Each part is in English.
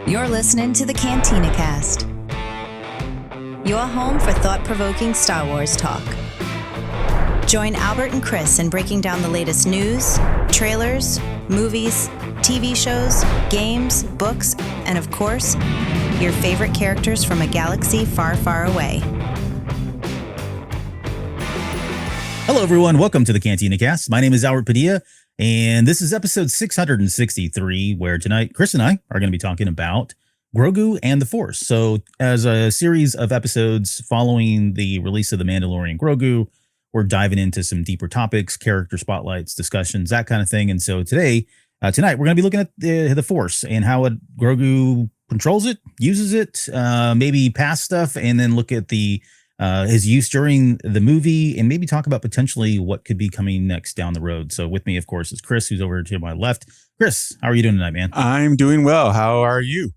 You're listening to the Cantina Cast, your home for thought-provoking Star Wars talk. Join Albert and Chris in breaking down the latest news, trailers, movies, TV shows, games, books, and of course, your favorite characters from a galaxy far, far away. Hello, everyone. Welcome to the Cantina Cast. My name is Albert Padilla, and this is episode 663, where tonight Chris and I are going to be talking about Grogu and the Force. So as a series of episodes following the release of The Mandalorian Grogu, we're diving into some deeper topics, character spotlights, discussions, that kind of thing. And so tonight, we're going to be looking at the Force and how Grogu controls it, uses it, maybe past stuff, and then look at his use during the movie, and maybe talk about potentially what could be coming next down the road. So with me, of course, is Chris, who's over to my left. Chris, how are you doing tonight, man? I'm doing well. How are you?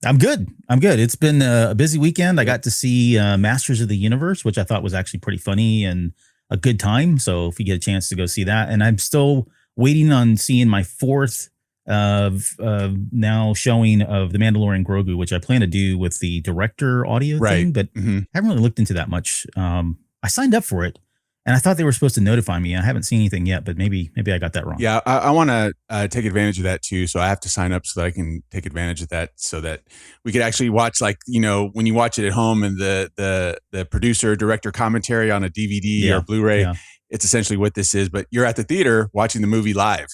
I'm good. It's been a busy weekend. I got to see Masters of the Universe, which I thought was actually pretty funny and a good time. So if you get a chance to go see that, and I'm still waiting on seeing my fourth now showing of The Mandalorian Grogu, which I plan to do with the director audio thing, but haven't really looked into that much. I signed up for it, and I thought they were supposed to notify me. I haven't seen anything yet, but maybe I got that wrong. Yeah, I want to take advantage of that too. So I have to sign up so that I can take advantage of that, so that we could actually watch, like, when you watch it at home and the producer director commentary on a DVD or Blu-ray. Yeah. It's essentially what this is, but you're at the theater watching the movie live.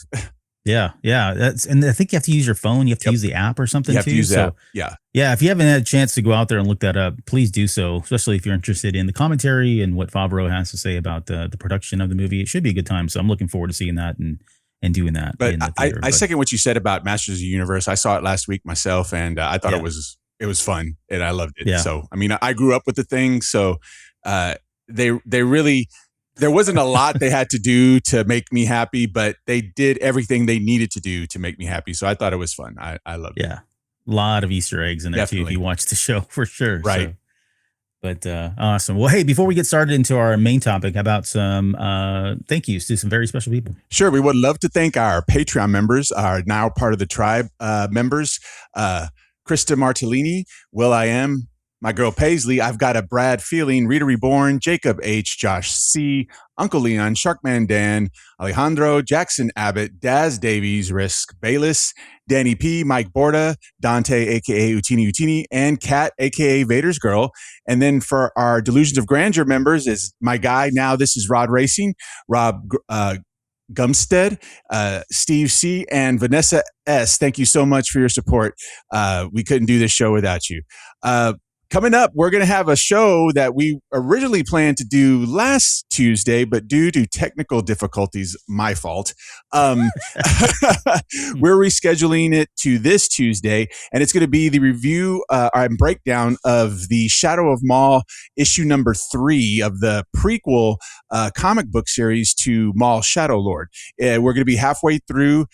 Yeah. And I think you have to use your phone. You have to use the app or something. You have to use that. Yeah. If you haven't had a chance to go out there and look that up, please do so, especially if you're interested in the commentary and what Favreau has to say about the production of the movie. It should be a good time. So I'm looking forward to seeing that and doing that. But I second what you said about Masters of the Universe. I saw it last week myself, and I thought it was fun, and I loved it. Yeah. So, I mean, I grew up with the thing. So they really... There wasn't a lot they had to do to make me happy, but they did everything they needed to do to make me happy. So I thought it was fun. I loved it. Yeah. A lot of Easter eggs in there too, if you watch the show, for sure. Right. So, but awesome. Well, hey, before we get started into our main topic, how about some thank yous to some very special people? Sure. We would love to thank our Patreon members, our now part of the tribe members, Krista Martellini, Will I Am, my girl Paisley, I've Got a Brad Feeling, Rita Reborn, Jacob H, Josh C, Uncle Leon, Sharkman Dan, Alejandro, Jackson Abbott, Daz Davies, Risk Bayless, Danny P, Mike Borda, Dante, aka Utini, and Kat, aka Vader's Girl. And then for our Delusions of Grandeur members is my guy. Now this is Rod Racing, Rob Gumstead, Steve C, and Vanessa S. Thank you so much for your support. We couldn't do this show without you. Coming up, we're going to have a show that we originally planned to do last Tuesday, but due to technical difficulties, my fault, we're rescheduling it to this Tuesday, and it's going to be the review and breakdown of the Shadow of Maul issue number 3 of the prequel comic book series to Maul Shadow Lord. We're going to be halfway through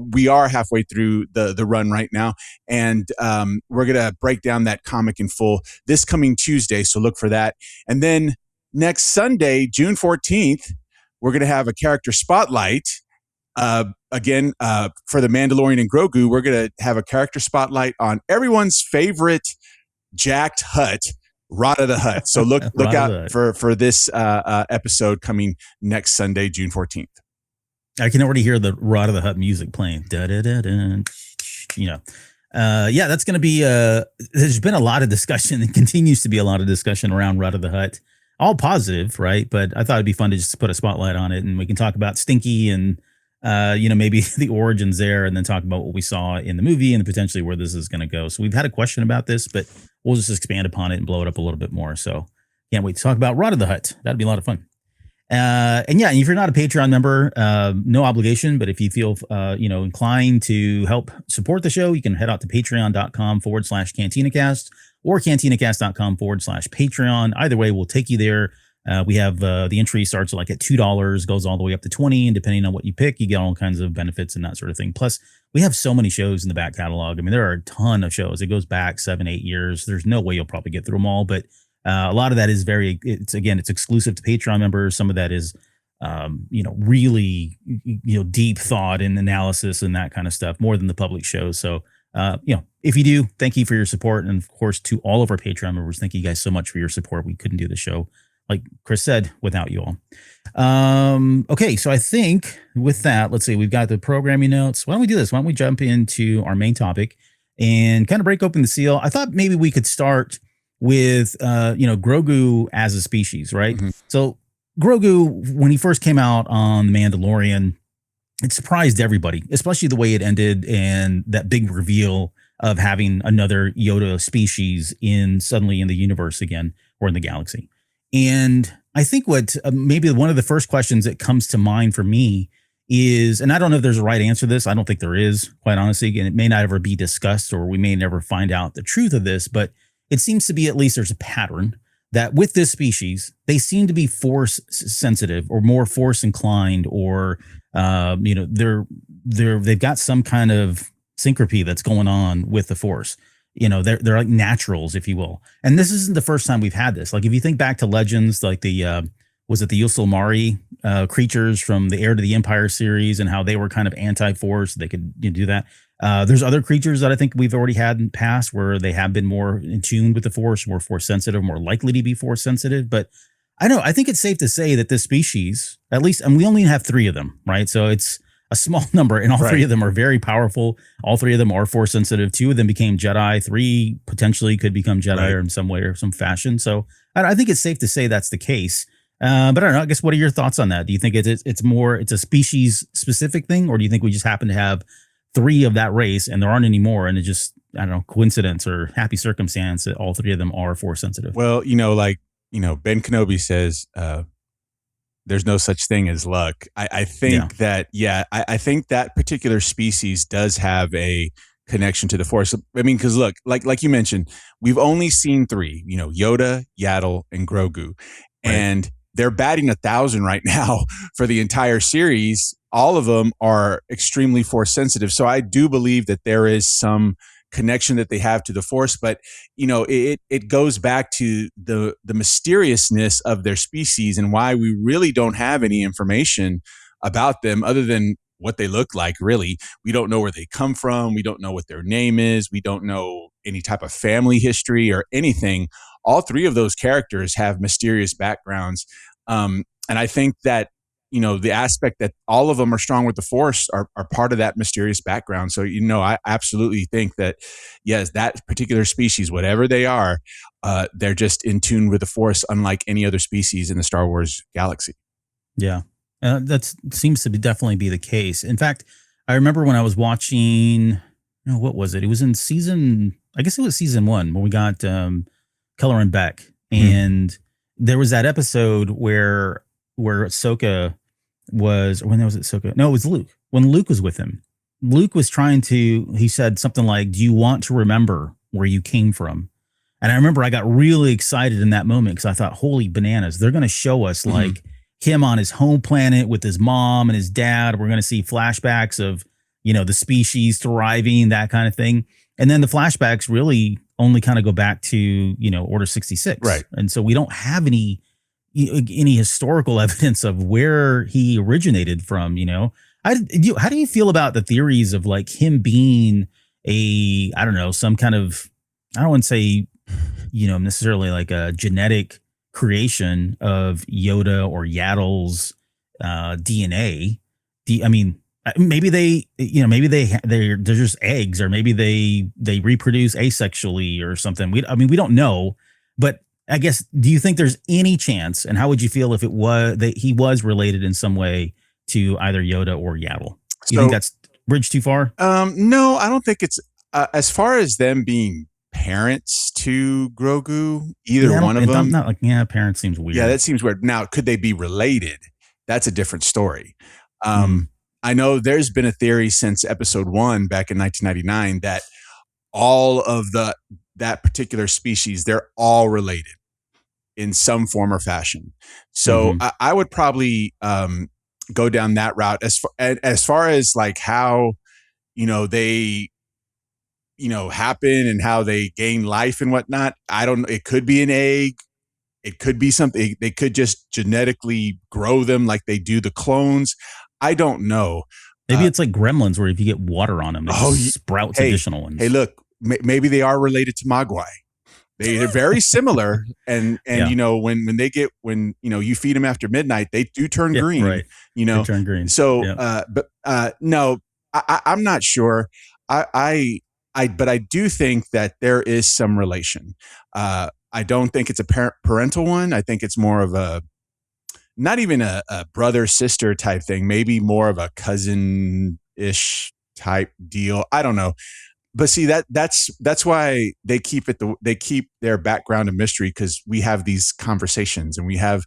we are halfway through the run right now, and we're going to break down that comic in full this coming Tuesday, so look for that. And then next Sunday, June 14th, we're going to have a character spotlight. Again, for The Mandalorian and Grogu, we're going to have a character spotlight on everyone's favorite jacked Hutt, Rada the Hutt. So look out for this episode coming next Sunday, June 14th. I can already hear the Rada the Hutt music playing. That's going to be, there's been a lot of discussion and continues to be a lot of discussion around Rada the Hutt. All positive, right? But I thought it'd be fun to just put a spotlight on it, and we can talk about Stinky and, maybe the origins there, and then talk about what we saw in the movie and potentially where this is going to go. So we've had a question about this, but we'll just expand upon it and blow it up a little bit more. So can't wait to talk about Rada the Hutt. That'd be a lot of fun. And if you're not a Patreon member, no obligation, but if you feel, inclined to help support the show, you can head out to patreon.com/CantinaCast or cantinacast.com/Patreon. Either way, we'll take you there. We have, the entry starts like at $2, goes all the way up to $20. And depending on what you pick, you get all kinds of benefits and that sort of thing. Plus we have so many shows in the back catalog. I mean, there are a ton of shows. It goes back 7-8 years. There's no way you'll probably get through them all, but a lot of that is it's exclusive to Patreon members. Some of that is, really, deep thought and analysis and that kind of stuff, more than the public shows. So if you do, thank you for your support. And of course, to all of our Patreon members, thank you guys so much for your support. We couldn't do the show, like Chris said, without you all. Okay, so I think with that, let's see, we've got the programming notes. Why don't we do this? Why don't we jump into our main topic and kind of break open the seal? I thought maybe we could start with, Grogu as a species, right? Mhm. So Grogu, when he first came out on The Mandalorian, it surprised everybody, especially the way it ended and that big reveal of having another Yoda species suddenly in the universe again, or in the galaxy. And I think what maybe one of the first questions that comes to mind for me is, and I don't know if there's a right answer to this. I don't think there is, quite honestly, and it may not ever be discussed, or we may never find out the truth of this, but it seems to be, at least there's a pattern that with this species, they seem to be force sensitive or more force inclined, or they've got some kind of syncopy that's going on with the force. They're like naturals, if you will. And this isn't the first time we've had this. Like, if you think back to Legends, like was it the Yusilmari creatures from the Heir to the Empire series, and how they were kind of anti-force, they could do that. There's other creatures that I think we've already had in the past where they have been more in tune with the force, more force sensitive, more likely to be force sensitive. But I think it's safe to say that this species, at least, and we only have 3 of them, right? So it's a small number, and all 3 of them are very powerful. All 3 of them are force sensitive. 2 of them became Jedi. 3 potentially could become Jedi or in some way or some fashion. So I think it's safe to say that's the case. But I don't know. I guess, what are your thoughts on that? Do you think it's a species specific thing, or do you think we just happen to have 3 of that race and there aren't any more, and it's just, I don't know, coincidence or happy circumstance that all 3 of them are force sensitive? Well, Ben Kenobi says, there's no such thing as luck. I think that, I think that particular species does have a connection to the force. I mean, because look, like you mentioned, we've only seen 3, Yoda, Yaddle, and Grogu. Right. And they're batting 1,000 right now for the entire series. All of them are extremely force sensitive. So I do believe that there is some connection that they have to the force, but it goes back to the mysteriousness of their species and why we really don't have any information about them other than what they look like. Really, we don't know where they come from. We don't know what their name is. We don't know any type of family history or anything. All 3 of those characters have mysterious backgrounds. And I think that, the aspect that all of them are strong with the force are part of that mysterious background. So, I absolutely think that, yes, that particular species, whatever they are, they're just in tune with the force, unlike any other species in the Star Wars galaxy. Yeah, that seems to definitely be the case. In fact, I remember when I was watching, what was it? It was in I guess it was season 1 when we got Keller and Beck, and there was that episode where Ahsoka was, or when was it Ahsoka? No, it was Luke. When Luke was with him, Luke was he said something like, "Do you want to remember where you came from?" And I remember I got really excited in that moment because I thought, holy bananas, they're going to show us like him on his home planet with his mom and his dad. We're going to see flashbacks of, the species thriving, that kind of thing. And then the flashbacks really only kind of go back to, Order 66. Right. And so we don't have any historical evidence of where he originated from. How do you feel about the theories of like him being I don't know, some kind of, I don't want to say, necessarily like a genetic creation of Yoda or Yaddle's DNA? I mean, maybe they're just eggs, or maybe they reproduce asexually or something. We don't know, but I guess, do you think there's any chance, and how would you feel if it was that he was related in some way to either Yoda or Yaddle? You think that's bridge too far? No, I don't think it's as far as them being parents to Grogu, either one of them. Not like, parents seems weird. Yeah, that seems weird. Now, could they be related? That's a different story. I know there's been a theory since episode 1 back in 1999 that all of that particular species, they're all related in some form or fashion. So I would probably go down that route as far as like how, they, happen and how they gain life and whatnot. I don't know. It could be an egg. It could be something. They could just genetically grow them like they do the clones. I don't know. Maybe it's like Gremlins, where if you get water on them, it sprouts additional ones. Hey, look, maybe they are related to Mogwai. They're very similar, and you know, when you feed them after midnight, they do turn green. Right. You know, they turn green. So, no, I'm not sure. But I do think that there is some relation. I don't think it's a parental one. I think it's more of not even a brother sister type thing. Maybe more of a cousin ish type deal. I don't know. But see, that's why they keep their background a mystery, because we have these conversations, and we have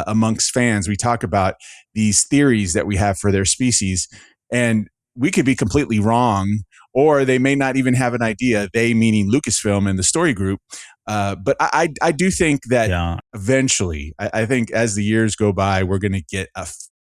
amongst fans, we talk about these theories that we have for their species, and we could be completely wrong, or they may not even have an idea. They, meaning Lucasfilm and the story group. But I do think that eventually, I think as the years go by, we're going to get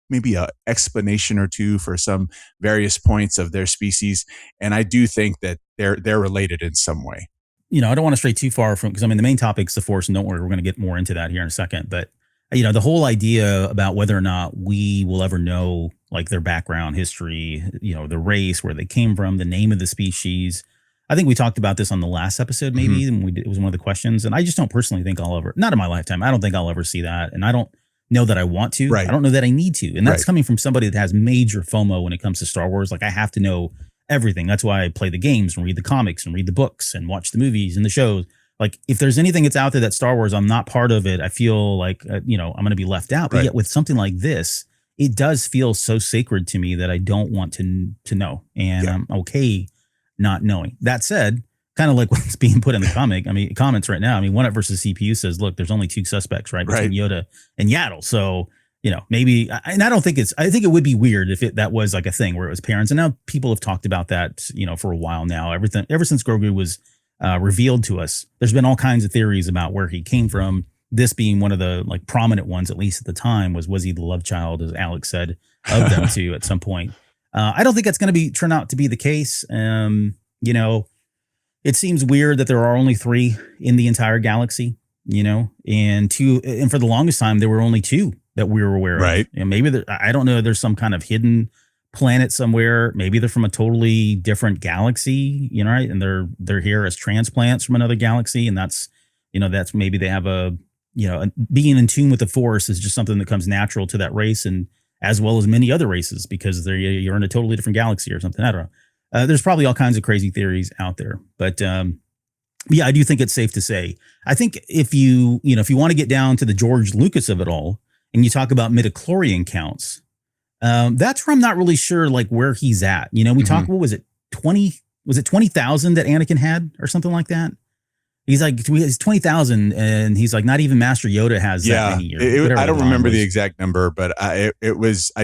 maybe a explanation or two for some various points of their species. And I do think that they're related in some way. You know, I don't want to stray too far from, because I mean, the main topic is the Force, and don't worry, we're going to get more into that here in a second. But, you know, the whole idea about whether or not we will ever know like their background history, you know, the race, where they came from, the name of the species. I think we talked about this on the last episode, maybe, and it was one of the questions. And I just don't personally think I'll ever, not in my lifetime, I don't think I'll ever see that. And I don't know that I want to. Right. I don't know that I need to. And that's coming from somebody that has major FOMO when it comes to Star Wars. Like, I have to know everything. That's why I play the games and read the comics and read the books and watch the movies and the shows. Like, if there's anything that's out there that's Star Wars, I'm not part of it, I feel like, you know, I'm going to be left out. But yet with something like this, it does feel so sacred to me that I don't want to know. And I'm okay not knowing. That said, kind of like what's being put in the comments right now. I mean, One Up versus CPU says, look, there's only two suspects, right? Between Yoda and Yaddle. So, you know, maybe, and I think it would be weird if that was like a thing where it was parents. And now people have talked about that, you know, for a while now. Ever since Grogu was revealed to us, there's been all kinds of theories about where he came from. This being one of the like prominent ones, at least at the time, was he the love child, as Alex said, of them two at some point. I don't think that's going to turn out to be the case. You know, it seems weird that there are only 3 in the entire galaxy, you know, and for the longest time, there were only 2 that we were aware of. Right. And maybe I don't know, there's some kind of hidden planet somewhere. Maybe they're from a totally different galaxy, you know, right? And they're here as transplants from another galaxy. And that's maybe they have being in tune with the Force is just something that comes natural to that race, and as well as many other races, because you're in a totally different galaxy or something. I don't know. There's probably all kinds of crazy theories out there, but yeah, I do think it's safe to say. I think if you want to get down to the George Lucas of it all, and you talk about midi-chlorian counts, that's where I'm not really sure like where he's at. You know, we talked, what was it, 20,000 that Anakin had or something like that? He's like, he's 20,000, and he's like, not even Master Yoda has that many years. I don't remember the exact number, but I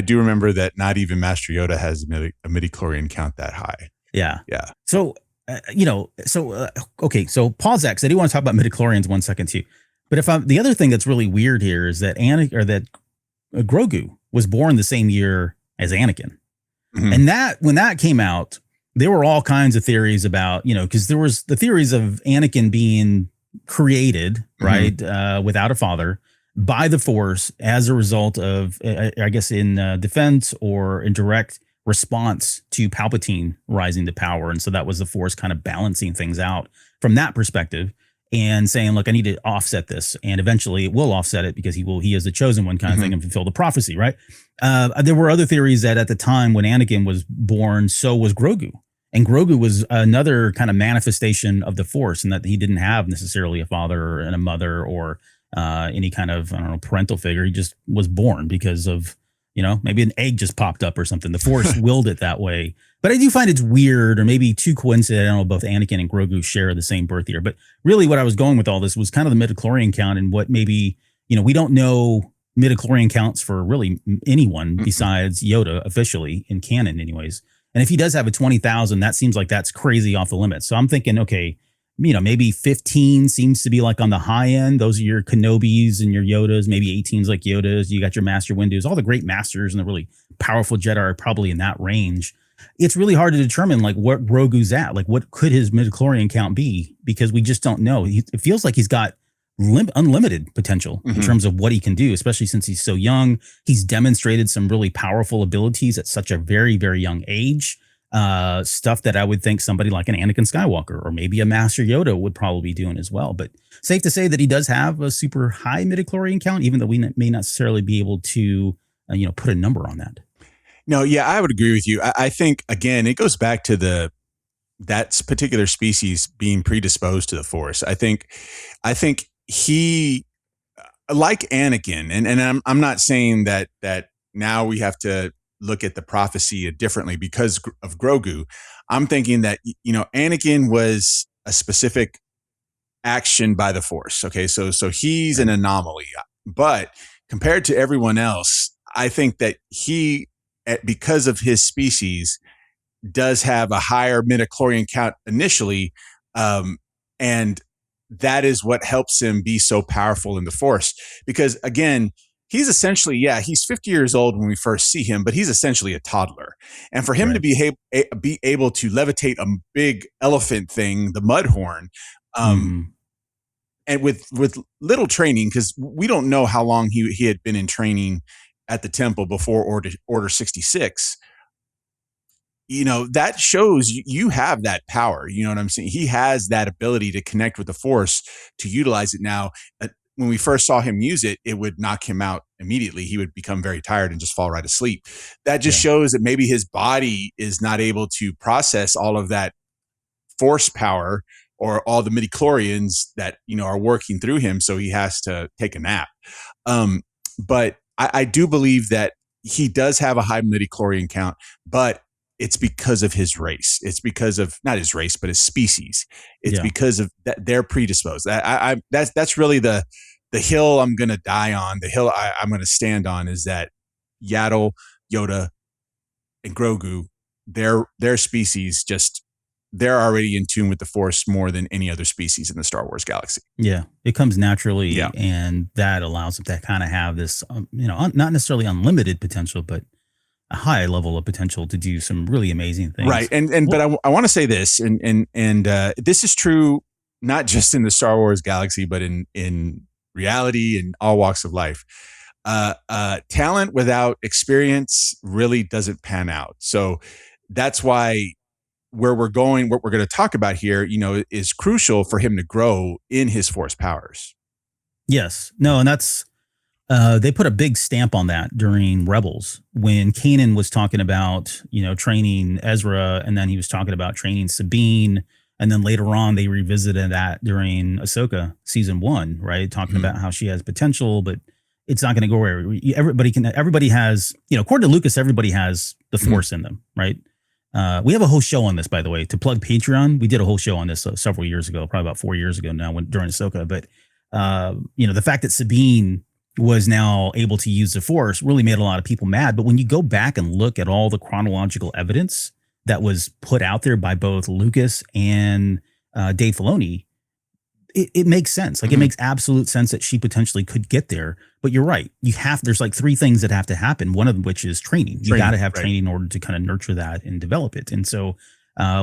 do remember that not even Master Yoda has a midi-chlorian count that high. Yeah. Yeah. So, okay. So pause that, because I do want to talk about midi-chlorians 1 second too. But the other thing that's really weird here is that Grogu was born the same year as Anakin. And when that came out, there were all kinds of theories about, you know, because there was the theories of Anakin being created, right, without a father by the Force as a result of, I guess, in defense or in direct response to Palpatine rising to power. And so that was the Force kind of balancing things out from that perspective and saying, look, I need to offset this. And eventually it will offset it, because he is the chosen one kind of thing, and fulfill the prophecy, right? There were other theories that at the time when Anakin was born, so was Grogu. And Grogu was another kind of manifestation of the Force, and that he didn't have necessarily a father and a mother or any kind of, I don't know, parental figure. He just was born because of, you know, maybe an egg just popped up or something. The Force willed it that way. But I do find it's weird, or maybe too coincidental, both Anakin and Grogu share the same birth year. But really what I was going with all this was kind of the midi-chlorian count, and what maybe, you know, we don't know midi-chlorian counts for really anyone besides Yoda officially in canon anyways. And if he does have a 20,000, that seems like that's crazy off the limits. So I'm thinking, okay, you know, maybe 15 seems to be like on the high end. Those are your Kenobis and your Yodas, maybe 18's like Yodas. You got your Master Windows, all the great masters and the really powerful Jedi are probably in that range. It's really hard to determine like what Grogu's at, like what could his midi-chlorian count be, because we just don't know. It feels like he's got unlimited potential in terms of what he can do, especially since he's so young. He's demonstrated some really powerful abilities at such a very, very young age. Stuff that I would think somebody like an Anakin Skywalker or maybe a Master Yoda would probably be doing as well. But safe to say that he does have a super high midi-chlorian count, even though we may not necessarily be able to, put a number on that. No, yeah, I would agree with you. I think, again, it goes back to that particular species being predisposed to the Force. I think he, like Anakin, and I'm not saying that now we have to look at the prophecy differently because of Grogu. I'm thinking that, Anakin was a specific action by the Force. Okay. So he's an anomaly, but compared to everyone else, I think that he, because of his species, does have a higher midi-chlorian count initially. And that is what helps him be so powerful in the Force. Because again, he's essentially, he's 50 years old when we first see him, but he's essentially a toddler. And for him to be able to levitate a big elephant thing, the Mudhorn, and with little training, because we don't know how long he had been in training at the temple before Order 66. That shows you have that power. You know what I'm saying? He has that ability to connect with the Force, to utilize it. Now, when we first saw him use it, it would knock him out immediately. He would become very tired and just fall right asleep. That just shows that maybe his body is not able to process all of that Force power or all the midi-chlorians that, are working through him. So he has to take a nap. But I do believe that he does have a high midi-chlorian count, but it's because of his race. It's because of not his race, but his species. It's because of that they're predisposed. That's really the hill I'm going to die on. The hill I'm going to stand on is that Yaddle, Yoda, and Grogu, their species they're already in tune with the Force more than any other species in the Star Wars galaxy. Yeah, it comes naturally, and that allows them to kind of have this, not necessarily unlimited potential, but a high level of potential to do some really amazing things. Right. But I want to say this, and this is true not just in the Star Wars galaxy, but in reality and all walks of life. Talent without experience really doesn't pan out. So that's why where we're going, what we're going to talk about here, is crucial for him to grow in his Force powers. Yes. No, and that's they put a big stamp on that during Rebels when Kanan was talking about, training Ezra, and then he was talking about training Sabine. And then later on, they revisited that during Ahsoka season 1, right? Talking about how she has potential, but it's not going to go where everybody has, according to Lucas, everybody has the Force in them, right? We have a whole show on this, by the way, to plug Patreon. We did a whole show on this several years ago, probably about 4 years ago now during Ahsoka. But, the fact that Sabine was now able to use the Force really made a lot of people mad. But when you go back and look at all the chronological evidence that was put out there by both Lucas and Dave Filoni, it makes sense. Like it makes absolute sense that she potentially could get there. But you're right. There's like 3 things that have to happen. One of which is training. You got to have training in order to kind of nurture that and develop it. And so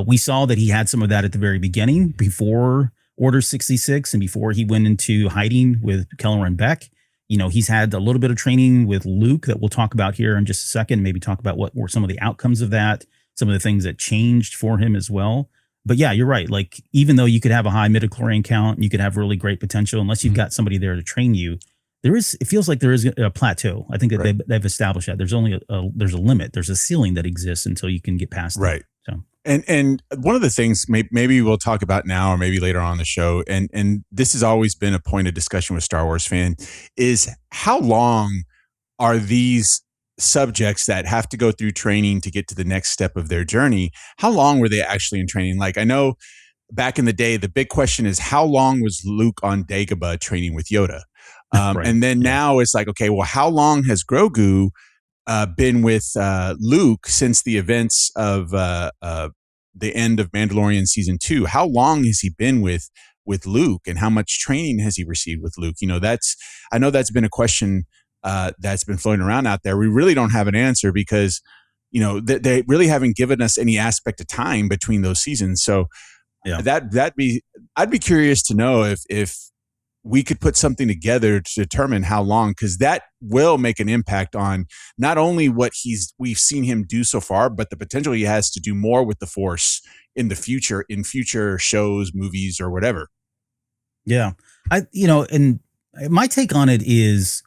we saw that he had some of that at the very beginning before Order 66 and before he went into hiding with Kelleran Beck. He's had a little bit of training with Luke that we'll talk about here in just a second, maybe talk about what were some of the outcomes of that, some of the things that changed for him as well. But yeah, you're right. Like, even though you could have a high midi-chlorian count and you could have really great potential, unless you've got somebody there to train you, it feels like there is a plateau. I think that they've established that there's only there's a limit. There's a ceiling that exists until you can get past it. Right. So. And one of the things maybe we'll talk about now or maybe later on the show, and this has always been a point of discussion with Star Wars fan, is how long are these subjects that have to go through training to get to the next step of their journey? How long were they actually in training? Like, I know back in the day, the big question is how long was Luke on Dagobah training with Yoda? And then now it's like, okay, well, how long has Grogu been with Luke since the events of the end of Mandalorian season 2? How long has he been with Luke, and how much training has he received with Luke? I know that's been a question that's been floating around out there. We really don't have an answer because, they really haven't given us any aspect of time between those seasons. So I'd be curious to know if we could put something together to determine how long, because that will make an impact on not only what we've seen him do so far, but the potential he has to do more with the Force in the future, in future shows, movies, or whatever. Yeah. And my take on it is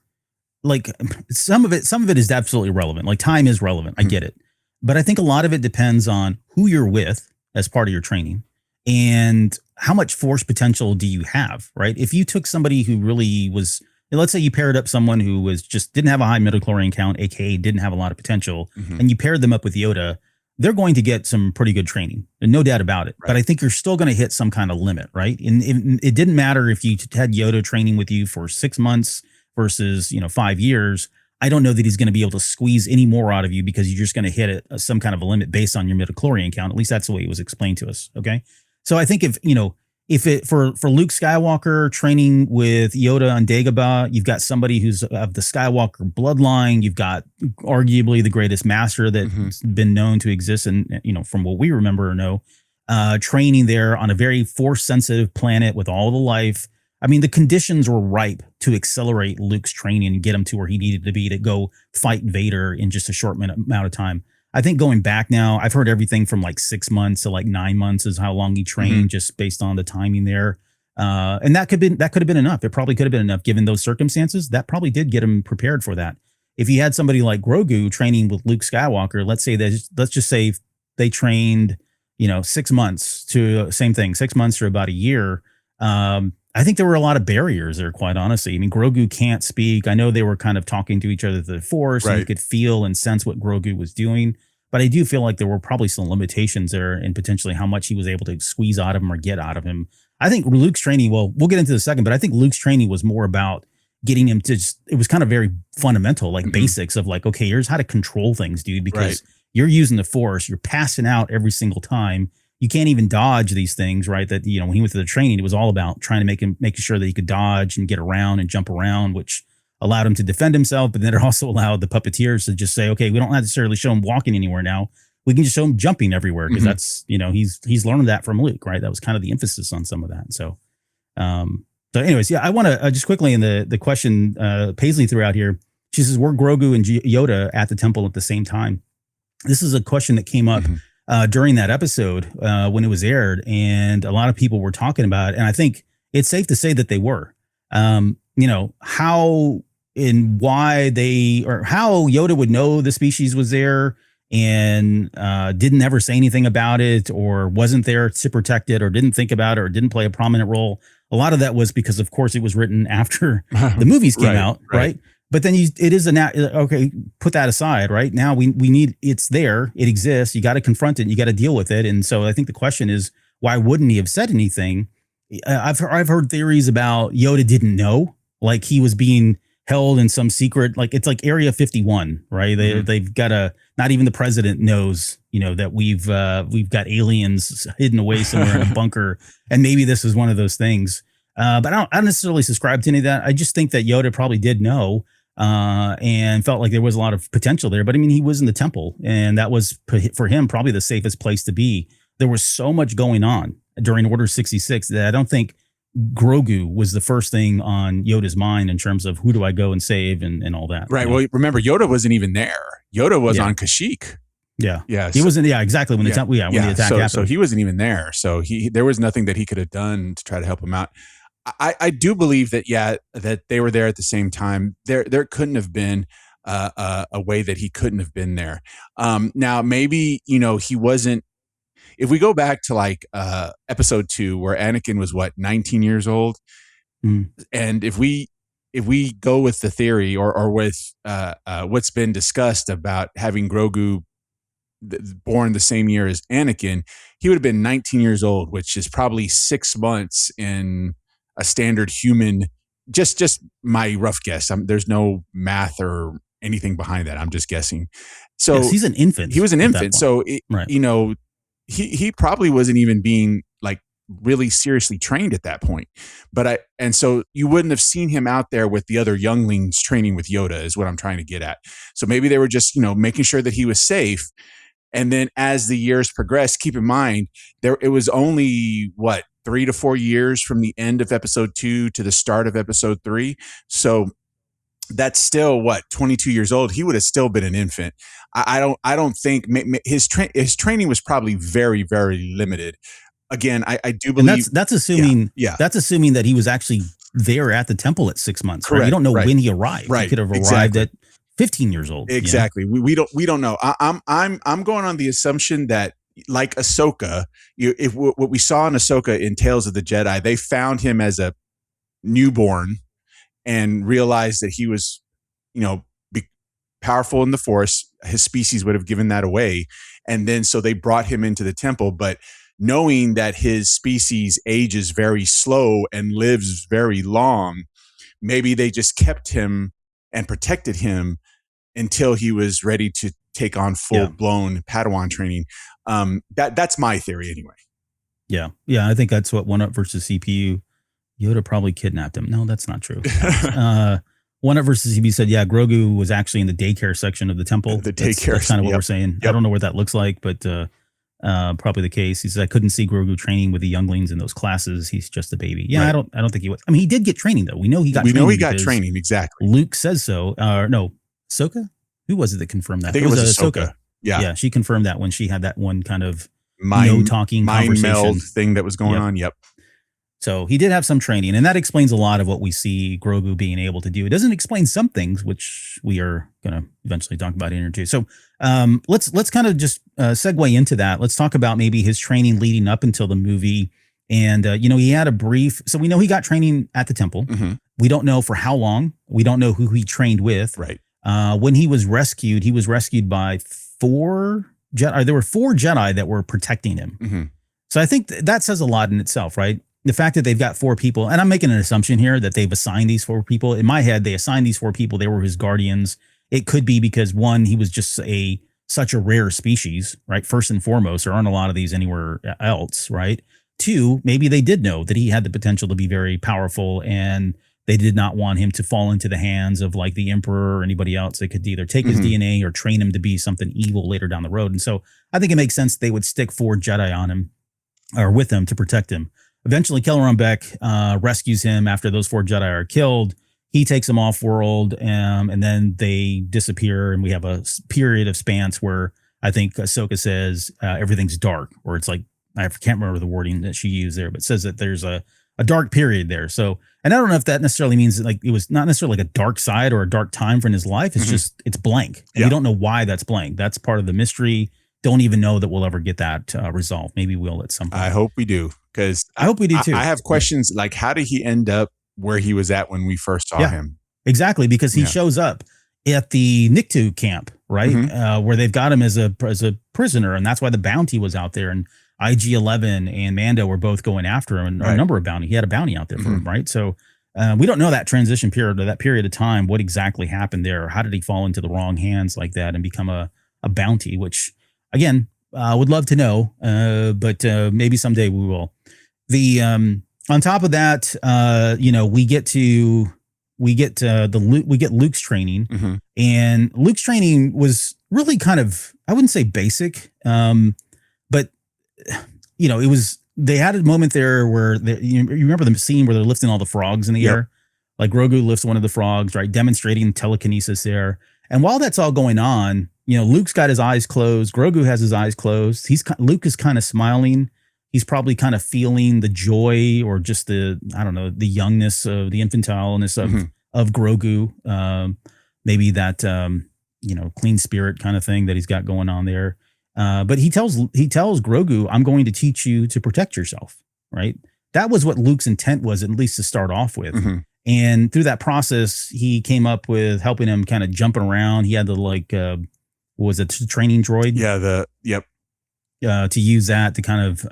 like some of it is absolutely relevant. Like time is relevant. I get it. But I think a lot of it depends on who you're with as part of your training and how much force potential do you have, right? If you took somebody who really was, let's say you paired up someone who was just didn't have a high midi-chlorian count, aka didn't have a lot of potential, and you paired them up with Yoda, they're going to get some pretty good training, and no doubt about it. Right. But I think you're still going to hit some kind of limit, right? And it didn't matter if you had Yoda training with you for 6 months versus 5 years. I don't know that he's going to be able to squeeze any more out of you because you're just going to hit some kind of a limit based on your midi-chlorian count. At least that's the way it was explained to us. Okay. So I think if it for Luke Skywalker training with Yoda on Dagobah, you've got somebody who's of the Skywalker bloodline. You've got arguably the greatest master that's been known to exist, and from what we remember or know, training there on a very force sensitive planet with all the life. I mean, the conditions were ripe to accelerate Luke's training and get him to where he needed to be to go fight Vader in just a short amount of time. I think going back now, I've heard everything from like 6 months to like 9 months is how long he trained, just based on the timing there. And that could have been enough. It probably could have been enough given those circumstances. That probably did get him prepared for that. If you had somebody like Grogu training with Luke Skywalker, let's just say they trained, 6 months to same thing, 6 months to about a year. I think there were a lot of barriers there, quite honestly. I mean, Grogu can't speak. I know they were kind of talking to each other through the Force, and you could feel and sense what Grogu was doing. But I do feel like there were probably some limitations there and potentially how much he was able to squeeze out of him or get out of him. I think Luke's training, well, we'll get into the second, but I think Luke's training was more about getting him to it was kind of very fundamental, like basics of like, okay, here's how to control things, dude, because you're using the Force, you're passing out every single time. You can't even dodge these things, right? That, when he went to the training, it was all about trying to make sure that he could dodge and get around and jump around, which allowed him to defend himself. But then it also allowed the puppeteers to just say, okay, we don't necessarily show him walking anywhere now. We can just show him jumping everywhere because that's, he's learned that from Luke, right? That was kind of the emphasis on some of that. So, anyways, yeah, I want to just quickly in the question Paisley threw out here. She says, were Grogu and Yoda at the temple at the same time? This is a question that came up during that episode when it was aired, and a lot of people were talking about it. And I think it's safe to say that they were. How and why how Yoda would know the species was there and didn't ever say anything about it, or wasn't there to protect it, or didn't think about it, or didn't play a prominent role. A lot of that was because, of course, it was written after the movies came out, right? But then it is okay, put that aside, right? Now we need, it's there, it exists, you got to confront it, you got to deal with it. And so I think the question is, why wouldn't he have said anything? I've heard theories about Yoda didn't know, like he was being held in some secret, like it's like Area 51, right? They've got not even the president knows, that we've got aliens hidden away somewhere in a bunker. And maybe this is one of those things. But I don't necessarily subscribe to any of that. I just think that Yoda probably did know and felt like there was a lot of potential there. But I mean, he was in the temple, and that was for him probably the safest place to be. There was so much going on during Order 66 that I don't think Grogu was the first thing on Yoda's mind in terms of who do I go and save and all that. Right. Well, remember, Yoda wasn't even there. Yoda was on Kashyyyk. Yeah. Yeah. He wasn't. Yeah, exactly. When the attack happened. So he wasn't even there. So there was nothing that he could have done to try to help him out. I do believe that, that they were there at the same time. There couldn't have been a way that he couldn't have been there. Now, maybe, he wasn't. If we go back to like episode 2, where Anakin was 19 years old, and if we go with the theory or with what's been discussed about having Grogu born the same year as Anakin, he would have been 19 years old, which is probably 6 months in a standard human. Just my rough guess. There's no math or anything behind that. I'm just guessing. So yes, he's an infant. He was an infant. So he probably wasn't even being like really seriously trained at that point. And so you wouldn't have seen him out there with the other younglings training with Yoda, is what I'm trying to get at. So maybe they were just, making sure that he was safe. And then as the years progressed, keep in mind, it was only 3 to 4 years from the end of episode 2 to the start of episode 3. So that's still 22 years old. He would have still been an infant. I don't think his training was probably very, very limited. Again, I do believe, and that's assuming yeah. that's assuming that he was actually there at the temple at 6 months. Correct, right? You don't know right. when he arrived. Right, He could have arrived exactly. at 15 years old. Exactly. We don't know. I'm going on the assumption that, like Ahsoka, if what we saw in Ahsoka in Tales of the Jedi, they found him as a newborn and realized that he was, powerful in the Force. His species would have given that away, and then so they brought him into the temple. But knowing that his species ages very slow and lives very long, maybe they just kept him and protected him until he was ready to take on full-blown Padawan training. That's my theory anyway. Yeah. I think that's what One Up versus CPU. Yoda probably kidnapped him. No, that's not true. One Up versus CPU said, yeah, Grogu was actually in the daycare section of the temple. The daycare. That's kind of what we're saying. Yep. I don't know what that looks like, but probably the case. He said, I couldn't see Grogu training with the younglings in those classes. He's just a baby. Yeah, right. I don't think he was. I mean, he did get training though. We know he got training. Exactly. Luke says so. No, Ahsoka? Who was it that confirmed that? I think it was Ahsoka. Yeah, she confirmed that when she had that one kind of mind conversation meld thing that was going on. Yep. So he did have some training, and that explains a lot of what we see Grogu being able to do. It doesn't explain some things, which we are going to eventually talk about in here too. So let's kind of just segue into that. Let's talk about maybe his training leading up until the movie. And, he had a brief. So we know he got training at the temple. Mm-hmm. We don't know for how long. We don't know who he trained with. Right. When he was rescued by 4 Jedi. There were 4 Jedi that were protecting him. Mm-hmm. So I think that says a lot in itself, right? The fact that they've got 4 people, and I'm making an assumption here that they've assigned these 4 people. In my head, they assigned these 4 people. They were his guardians. It could be because 1, he was just such a rare species, right? First and foremost, there aren't a lot of these anywhere else, right? 2, maybe they did know that he had the potential to be very powerful, and they did not want him to fall into the hands of like the Emperor or anybody else that could either take his DNA or train him to be something evil later down the road. And so I think it makes sense they would stick 4 Jedi on him or with him to protect him. Eventually, Kelleran Beck rescues him after those 4 Jedi are killed. He takes them off world, and then they disappear, and we have a period of spans where I think Ahsoka says everything's dark, or it's like, I can't remember the wording that she used there, but says that there's a dark period there. So, and I don't know if that necessarily means that, like, it was not necessarily like a dark side or a dark time in his life. It's just, it's blank. And we don't know why that's blank. That's part of the mystery. Don't even know that we'll ever get that resolved. Maybe we'll at some point. I hope we do, because I hope we do too. I have questions like, how did he end up where he was at when we first saw him? Exactly, because he shows up at the Nikto camp, right? Where they've got him as a prisoner, and that's why the bounty was out there. And IG-11 and Mando were both going after him, and a number of bounty. He had a bounty out there for him, right? So we don't know that transition period or that period of time, what exactly happened there. Or how did he fall into the wrong hands like that and become a bounty, which, again, would love to know, but maybe someday we will. On top of that, we get Luke's training, and Luke's training was really kind of, I wouldn't say basic, but it was. They had a moment there where you remember the scene where they're lifting all the frogs in the air, like Grogu lifts one of the frogs, right, demonstrating telekinesis there. And while that's all going on, Luke's got his eyes closed. Grogu has his eyes closed. Luke is kind of smiling. He's probably kind of feeling the joy or just the youngness of the infantileness of Grogu. Maybe that, clean spirit kind of thing that he's got going on there. But he tells Grogu, I'm going to teach you to protect yourself, right? That was what Luke's intent was, at least to start off with. And through that process, he came up with helping him kind of jumping around. He had the training droid? To use that to kind of,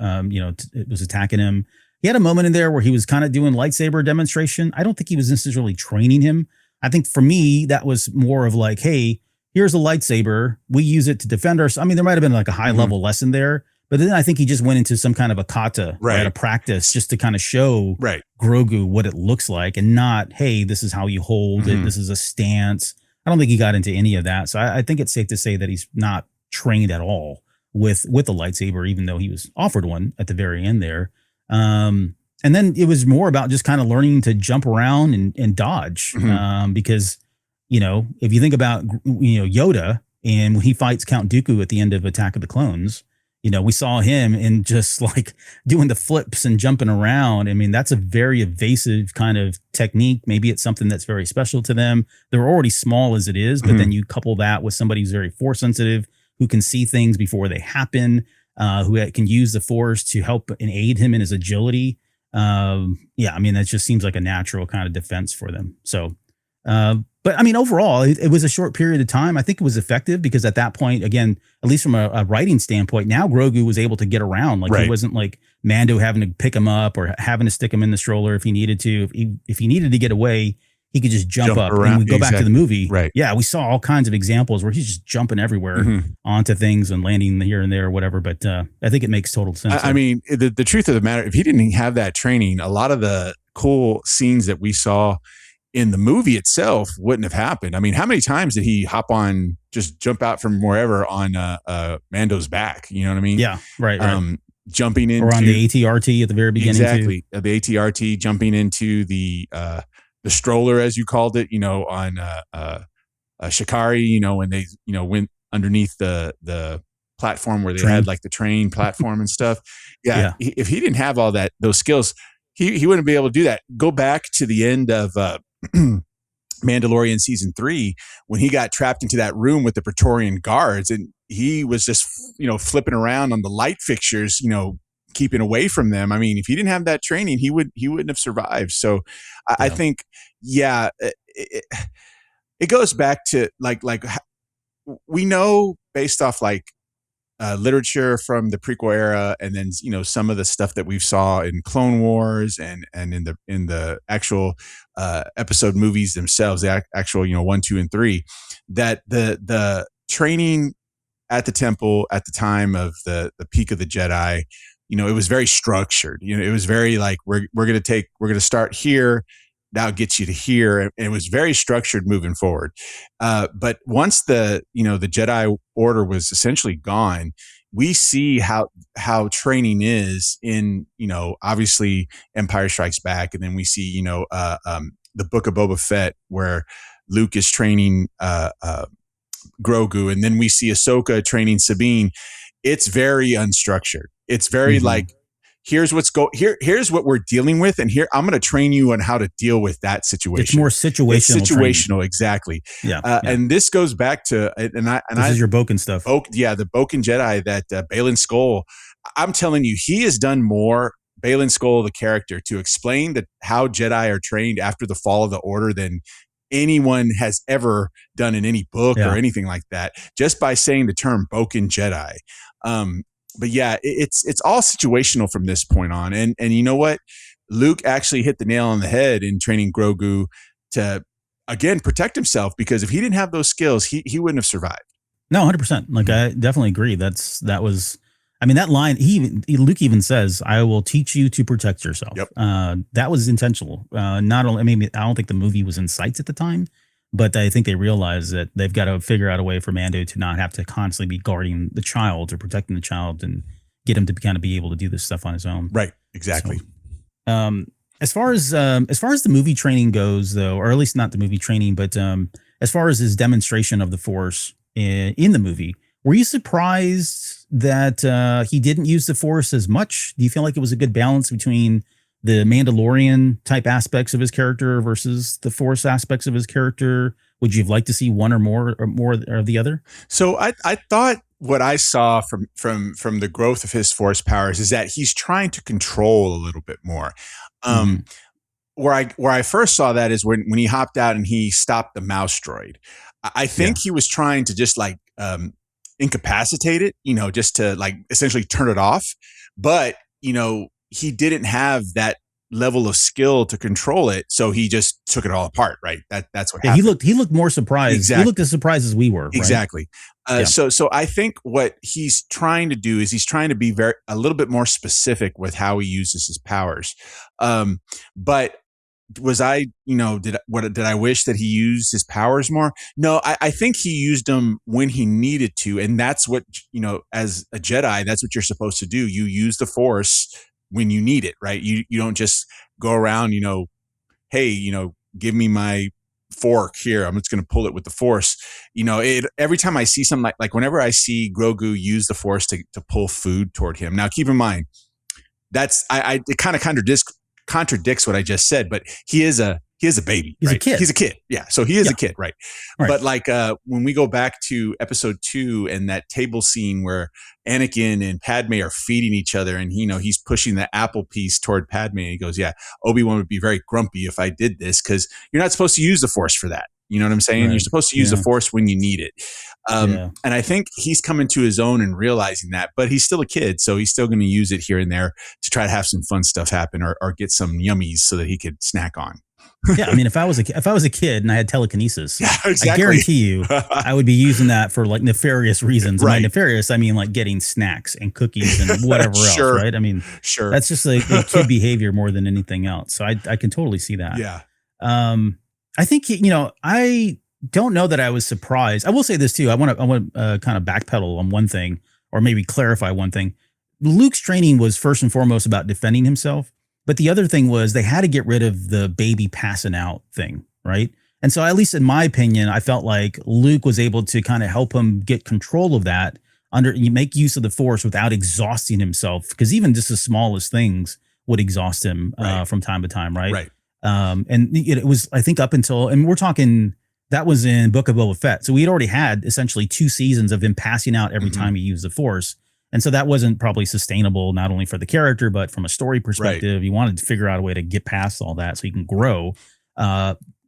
it was attacking him. He had a moment in there where he was kind of doing lightsaber demonstration. I don't think he was necessarily training him. I think for me, that was more of like, hey, here's a lightsaber. We use it to defend ourselves. I mean, there might have been like a high level lesson there, but then I think he just went into some kind of a kata, right, a practice just to kind of show Grogu what it looks like, and not, hey, this is how you hold it. This is a stance. I don't think he got into any of that. So I think it's safe to say that he's not trained at all with a lightsaber, even though he was offered one at the very end there. And then it was more about just kind of learning to jump around and dodge. Because, if you think about, Yoda and when he fights Count Dooku at the end of Attack of the Clones, we saw him in just like doing the flips and jumping around. I mean, that's a very evasive kind of technique. Maybe it's something that's very special to them. They're already small as it is, but then you couple that with somebody who's very force sensitive, who can see things before they happen, who can use the force to help and aid him in his agility. I mean, that just seems like a natural kind of defense for them. So, but I mean, overall, it was a short period of time. I think it was effective because at that point, again, at least from a writing standpoint, now Grogu was able to get around. Like, he wasn't like Mando having to pick him up or having to stick him in the stroller if he needed to. If he needed to get away, he could just jump up around. And we go back to the movie. Right. Yeah, we saw all kinds of examples where he's just jumping everywhere onto things and landing here and there or whatever. But I think it makes total sense. I mean, the truth of the matter, if he didn't have that training, a lot of the cool scenes that we saw in the movie itself wouldn't have happened. I mean, how many times did he hop on, just jump out from wherever on Mando's back? You know what I mean? Yeah, right. Jumping into, or on the ATRT at the very beginning. Exactly, too. The ATRT, jumping into the stroller, as you called it, on Shikari, when they, went underneath the platform where they had like the train platform and stuff. Yeah. If he didn't have all those skills, he wouldn't be able to do that. Go back to the end of Mandalorian season 3, when he got trapped into that room with the Praetorian guards, and he was just, flipping around on the light fixtures, keeping away from them. I mean, if he didn't have that training, he wouldn't have survived. So I think, it goes back to like we know based off literature from the prequel era, and then some of the stuff that we saw in Clone Wars and in the actual episode movies themselves, the actual 1, 2, and 3, that the training at the temple at the time of the peak of the Jedi, it was very structured. It was very like we're gonna start here. Now get you to here. And it was very structured moving forward. But once the Jedi Order was essentially gone, we see how training is in, obviously Empire Strikes Back. And then we see, the Book of Boba Fett, where Luke is training Grogu. And then we see Ahsoka training Sabine. It's very unstructured. It's very like, here's what we're dealing with, and here I'm going to train you on how to deal with that situation. It's more situational. It's situational, exactly. Yeah, and this goes back to this is your Boken stuff. The Boken Jedi that Baylan Skoll. I'm telling you, he has done more, Baylan Skoll, the character, to explain how Jedi are trained after the fall of the Order than anyone has ever done in any book or anything like that. Just by saying the term Boken Jedi. But yeah, it's all situational from this point on. And you know what? Luke actually hit the nail on the head in training Grogu to, again, protect himself, because if he didn't have those skills, he wouldn't have survived. No, 100%. Like, I definitely agree. That line, Luke even says, "I will teach you to protect yourself." Yep. That was intentional. Not only, I don't think the movie was in sights at the time, but I think they realize that they've got to figure out a way for Mando to not have to constantly be guarding the child or protecting the child, and get him to kind of be able to do this stuff on his own. Right. Exactly. So, as far as the movie training goes, though, or at least not the movie training, but as far as his demonstration of the Force in the movie, were you surprised that he didn't use the Force as much? Do you feel like it was a good balance between the Mandalorian type aspects of his character versus the Force aspects of his character? Would you have liked to see one or more of the other? So I thought what I saw from the growth of his Force powers is that he's trying to control a little bit more. Where I first saw that is when he hopped out and he stopped the mouse droid. I think he was trying to just incapacitate it, just to essentially turn it off. But, he didn't have that level of skill to control it, so he just took it all apart. Right. That's what happened. He looked more surprised. Exactly. He looked as surprised as we were. Right? Exactly. So I think what he's trying to do is he's trying to be a little bit more specific with how he uses his powers. But was I, did I wish that he used his powers more? No, I think he used them when he needed to. And that's what, as a Jedi, that's what you're supposed to do. You use the Force when you need it, right? You don't just go around, hey, give me my fork here. I'm just going to pull it with the force. Every time I see something like whenever I see Grogu use the force to pull food toward him. Now, keep in mind, it kind of contradicts what I just said, but he is a baby. He's right? a kid. He's a kid. Yeah. So he is a kid. Right. But when we go back to episode 2 and that table scene where Anakin and Padme are feeding each other and, he's pushing the apple piece toward Padme and he goes, yeah, Obi-Wan would be very grumpy if I did this because you're not supposed to use the force for that. You know what I'm saying? Right. You're supposed to use the force when you need it. And I think he's coming to his own and realizing that, but he's still a kid. So he's still going to use it here and there to try to have some fun stuff happen or get some yummies so that he could snack on. Yeah. I mean, if I was a kid and I had telekinesis, exactly. I guarantee you I would be using that for like nefarious reasons. Right. By nefarious, I mean like getting snacks and cookies and whatever else. Right. I mean, that's just like kid behavior more than anything else. So I can totally see that. Yeah. I think, I don't know that I was surprised. I will say this too. I want to kind of backpedal on one thing or maybe clarify one thing. Luke's training was first and foremost about defending himself. But the other thing was they had to get rid of the baby passing out thing. Right. And so at least in my opinion, I felt like Luke was able to kind of help him get control of that make use of the force without exhausting himself. Because even just the smallest things would exhaust him from time to time. Right. And it was, I think up until, and we're talking, that was in Book of Boba Fett. So we had already had essentially 2 seasons of him passing out every time he used the force. And so that wasn't probably sustainable, not only for the character, but from a story perspective. You wanted to figure out a way to get past all that so he can grow.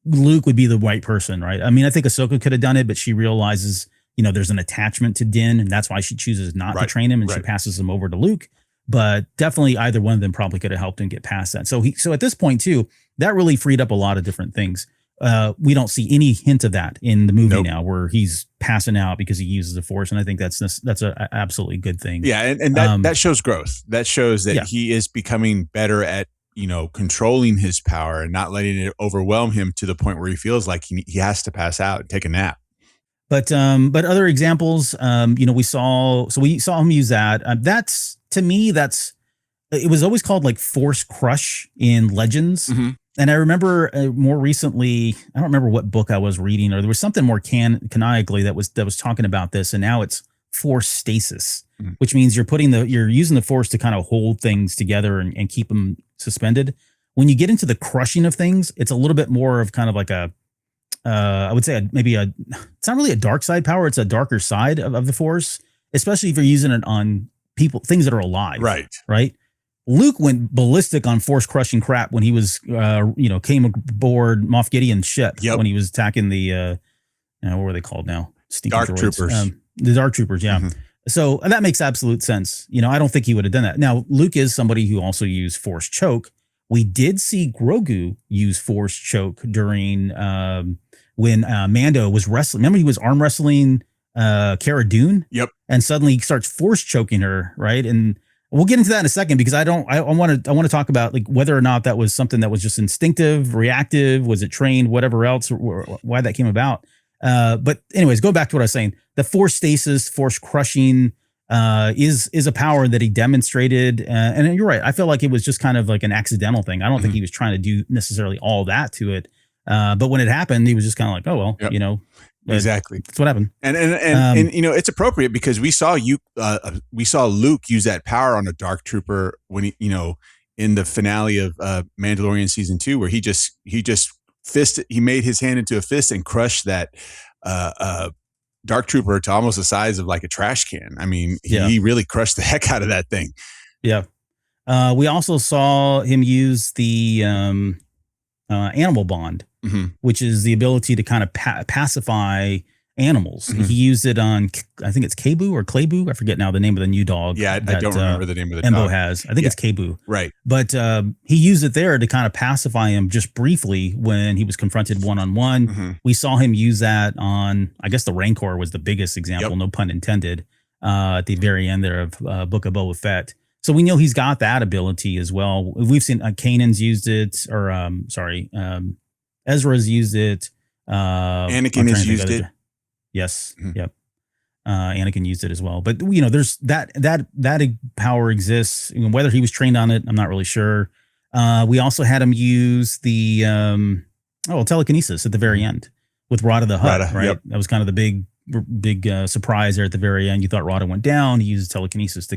Luke would be the right person, right? I mean, I think Ahsoka could have done it, but she realizes, there's an attachment to Din, and that's why she chooses not to train him, and she passes him over to Luke. But definitely either one of them probably could have helped him get past that. So at this point too, that really freed up a lot of different things. We don't see any hint of that in the movie now, where he's passing out because he uses the force, and I think that's an absolutely good thing. Yeah, and that shows growth. That shows that he is becoming better at controlling his power and not letting it overwhelm him to the point where he feels like he has to pass out and take a nap. But other examples, we saw him use that. That's, to me, it was always called like Force Crush in Legends. Mm-hmm. And I remember more recently, I don't remember what book I was reading, or there was something more canonically that was talking about this. And now it's force stasis, which means you're using the force to kind of hold things together and keep them suspended. When you get into the crushing of things, it's a little bit more of kind of like I would say it's not really a dark side power. It's a darker side of the force, especially if you're using it on things that are alive. Right. Luke went ballistic on force crushing crap when he was, came aboard Moff Gideon's ship when he was attacking the, what were they called now? Dark Troopers. The Dark Troopers. Yeah. Mm-hmm. So that makes absolute sense. I don't think he would have done that. Now, Luke is somebody who also used force choke. We did see Grogu use force choke during when Mando was wrestling. Remember, he was arm wrestling Cara Dune. Yep. And suddenly he starts force choking her, right? And we'll get into that in a second, because I want to talk about like whether or not that was something that was just instinctive, reactive, was it trained, whatever else, or why that came about. But anyways, go back to what I was saying. The force stasis, force crushing is a power that he demonstrated. And you're right. I feel like it was just kind of like an accidental thing. I don't think he was trying to do necessarily all that to it. But when it happened, he was just kind of like, oh, well, exactly. That's what happened. And it's appropriate because we saw Luke use that power on a Dark Trooper when he, in the finale of Mandalorian season 2, where he made his hand into a fist and crushed that Dark Trooper to almost the size of like a trash can. I mean, he really crushed the heck out of that thing. Yeah. We also saw him use the animal bond, which is the ability to kind of pacify animals. He used it on, I think it's Kebu or Klebu. I forget now the name of the new dog. Yeah, I don't remember the name of the Embo dog. has. I think it's Kebu. Right. But he used it there to kind of pacify him just briefly when he was confronted one-on-one. We saw him use that on, I guess the Rancor was the biggest example, no pun intended, at the very end there of Book of Boba Fett. So we know he's got that ability as well. We've seen Kanan's used it, or Ezra's used it. Anakin has used it. Yes. Yep. Anakin used it as well. But there's that power exists. Whether he was trained on it, I'm not really sure. We also had him use the telekinesis at the very end with Rada the Hutt, right? Yep. That was kind of the big surprise there at the very end. You thought Rada went down. He used telekinesis to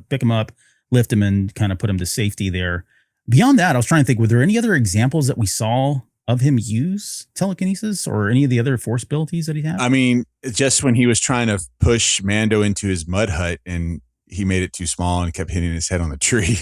pick him up, lift him, and kind of put him to safety there. Beyond that, I was trying to think, were there any other examples that we saw of him use telekinesis or any of the other force abilities that he had? I mean, just when he was trying to push Mando into his mud hut and he made it too small and kept hitting his head on the tree.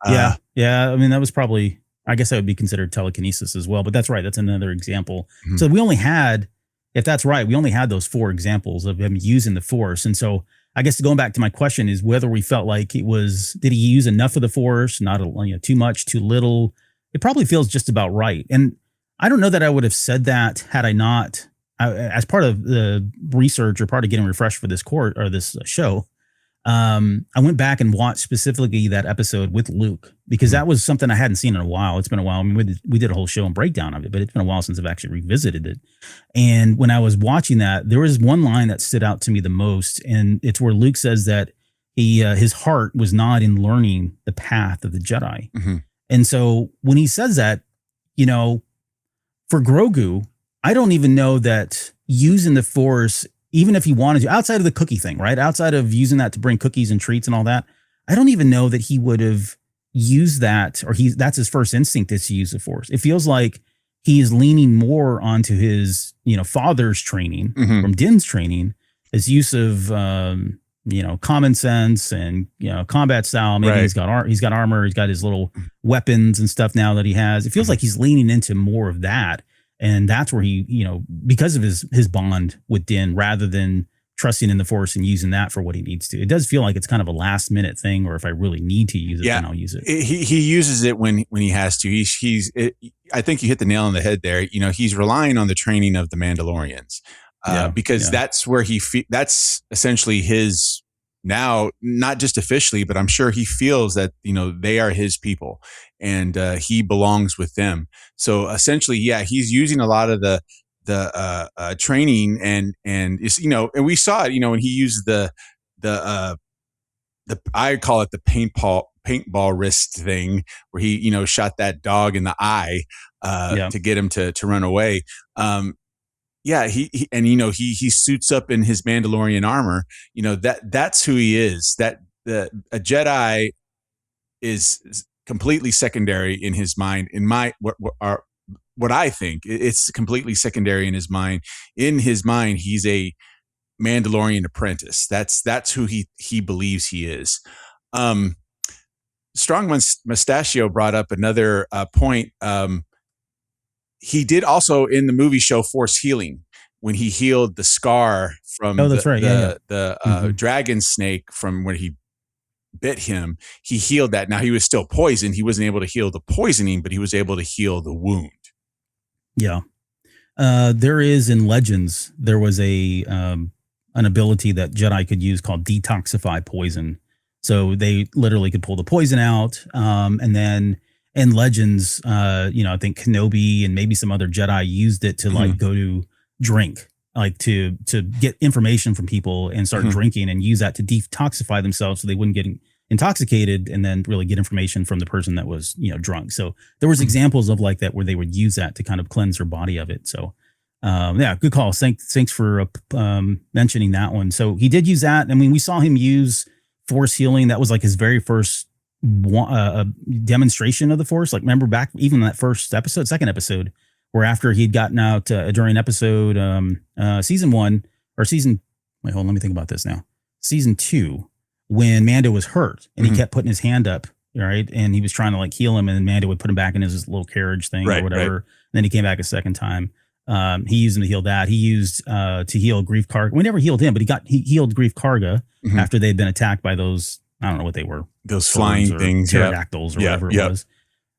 Yeah. I mean, that was probably, I guess that would be considered telekinesis as well, but that's right. That's another example. Mm-hmm. So we only had those 4 examples of him using the force. And so I guess going back to my question is whether we felt like did he use enough of the force, not too much, too little? It probably feels just about right. And I don't know that I would have said that had I not, as part of the research or part of getting refreshed for this this show. I went back and watched specifically that episode with Luke because that was something I hadn't seen in a while. It's been a while. I mean, we did a whole show and breakdown of it, but it's been a while since I've actually revisited it. And when I was watching that, there was one line that stood out to me the most, and it's where Luke says that his heart was not in learning the path of the Jedi. Mm-hmm. And so when he says that, for Grogu, I don't even know that using the Force, even if he wanted to, outside of the cookie thing, right? Outside of using that to bring cookies and treats and all that, I don't even know that he would have used that, or that's his first instinct is to use the Force. It feels like he is leaning more onto his, father's training from Din's training, his use of, common sense and, combat style. Maybe he's got armor, he's got his little weapons and stuff now that he has. It feels like he's leaning into more of that. And that's where he, because of his bond with Din, rather than trusting in the Force and using that for what he needs to. It does feel like it's kind of a last minute thing, or if I really need to use it, then I'll use it. He uses it when he has to. I think you hit the nail on the head there. He's relying on the training of the Mandalorians because that's where that's essentially his. Now, not just officially, but I'm sure he feels that, they are his people and he belongs with them. So essentially, he's using a lot of the training and it's, and we saw it, when he used the I call it the paintball wrist thing where he, shot that dog in the eye to get him to run away. He suits up in his Mandalorian armor. That's who he is. That a Jedi is completely secondary in his mind. In what I think, it's completely secondary in his mind. In his mind, he's a Mandalorian apprentice. That's who he believes he is. Strong Mustachio brought up another point. He did also in the movie show Force healing when he healed the scar from the dragon snake from when he bit him. He healed that. Now he was still poisoned. He wasn't able to heal the poisoning, but he was able to heal the wound. Yeah. There is in Legends, there was an ability that Jedi could use called detoxify poison. So they literally could pull the poison out. And then in Legends, I think Kenobi and maybe some other Jedi used it to go to drink, to get information from people and start drinking and use that to detoxify themselves so they wouldn't get intoxicated and then really get information from the person that was, drunk. So there was examples of like that where they would use that to kind of cleanse their body of it. So good call. Thanks for mentioning that one. So he did use that. I mean, we saw him use Force healing. That was like his very first demonstration of the Force. Like remember back even that second episode, where after he'd gotten out during episode season 1 or season, wait, hold on, let me think about this now. Season 2, when Mando was hurt and he kept putting his hand up, right, and he was trying to heal him, and then Mando would put him back in his little carriage thing or whatever. Right. And then he came back a second time. He used him to heal that. He used to heal Grief Karga. We never healed him, but he healed Grief Karga after they'd been attacked by those. I don't know what they were. Those flying things, pterodactyls or whatever it was.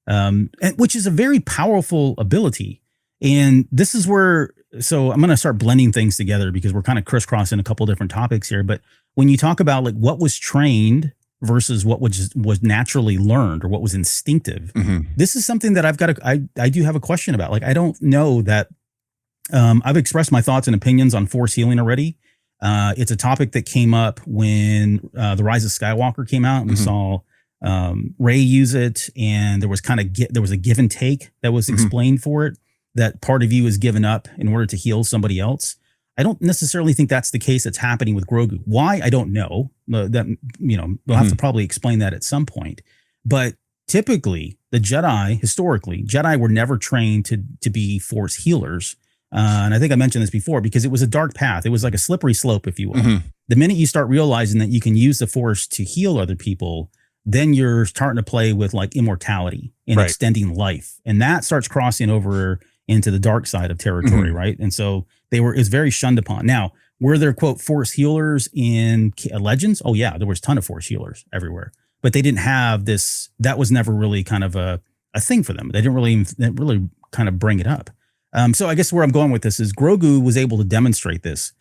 And which is a very powerful ability. And this is where, so I'm going to start blending things together because we're kind of crisscrossing a couple different topics here. But when you talk about what was trained versus what was naturally learned or what was instinctive, this is something that I do have a question about. I don't know that I've expressed my thoughts and opinions on Force healing already. It's a topic that came up when The Rise of Skywalker came out. And we saw Rey use it, and there was there was a give and take that was explained for it, that part of you is given up in order to heal somebody else. I don't necessarily think that's the case that's happening with Grogu. Why? I don't know. That, we'll have to probably explain that at some point. But typically, the Jedi, historically, Jedi were never trained to be Force healers. And I think I mentioned this before, because it was a dark path. It was like a slippery slope, if you will. The minute you start realizing that you can use the Force to heal other people, then you're starting to play with like immortality and extending life. And that starts crossing over into the dark side of territory, right? And so it's very shunned upon. Now, were there, quote, Force healers in Legends? Oh yeah, there was a ton of Force healers everywhere. But they didn't have this, that was never really kind of a thing for them. They didn't really kind of bring it up. So I guess where I'm going with this is Grogu was able to demonstrate this.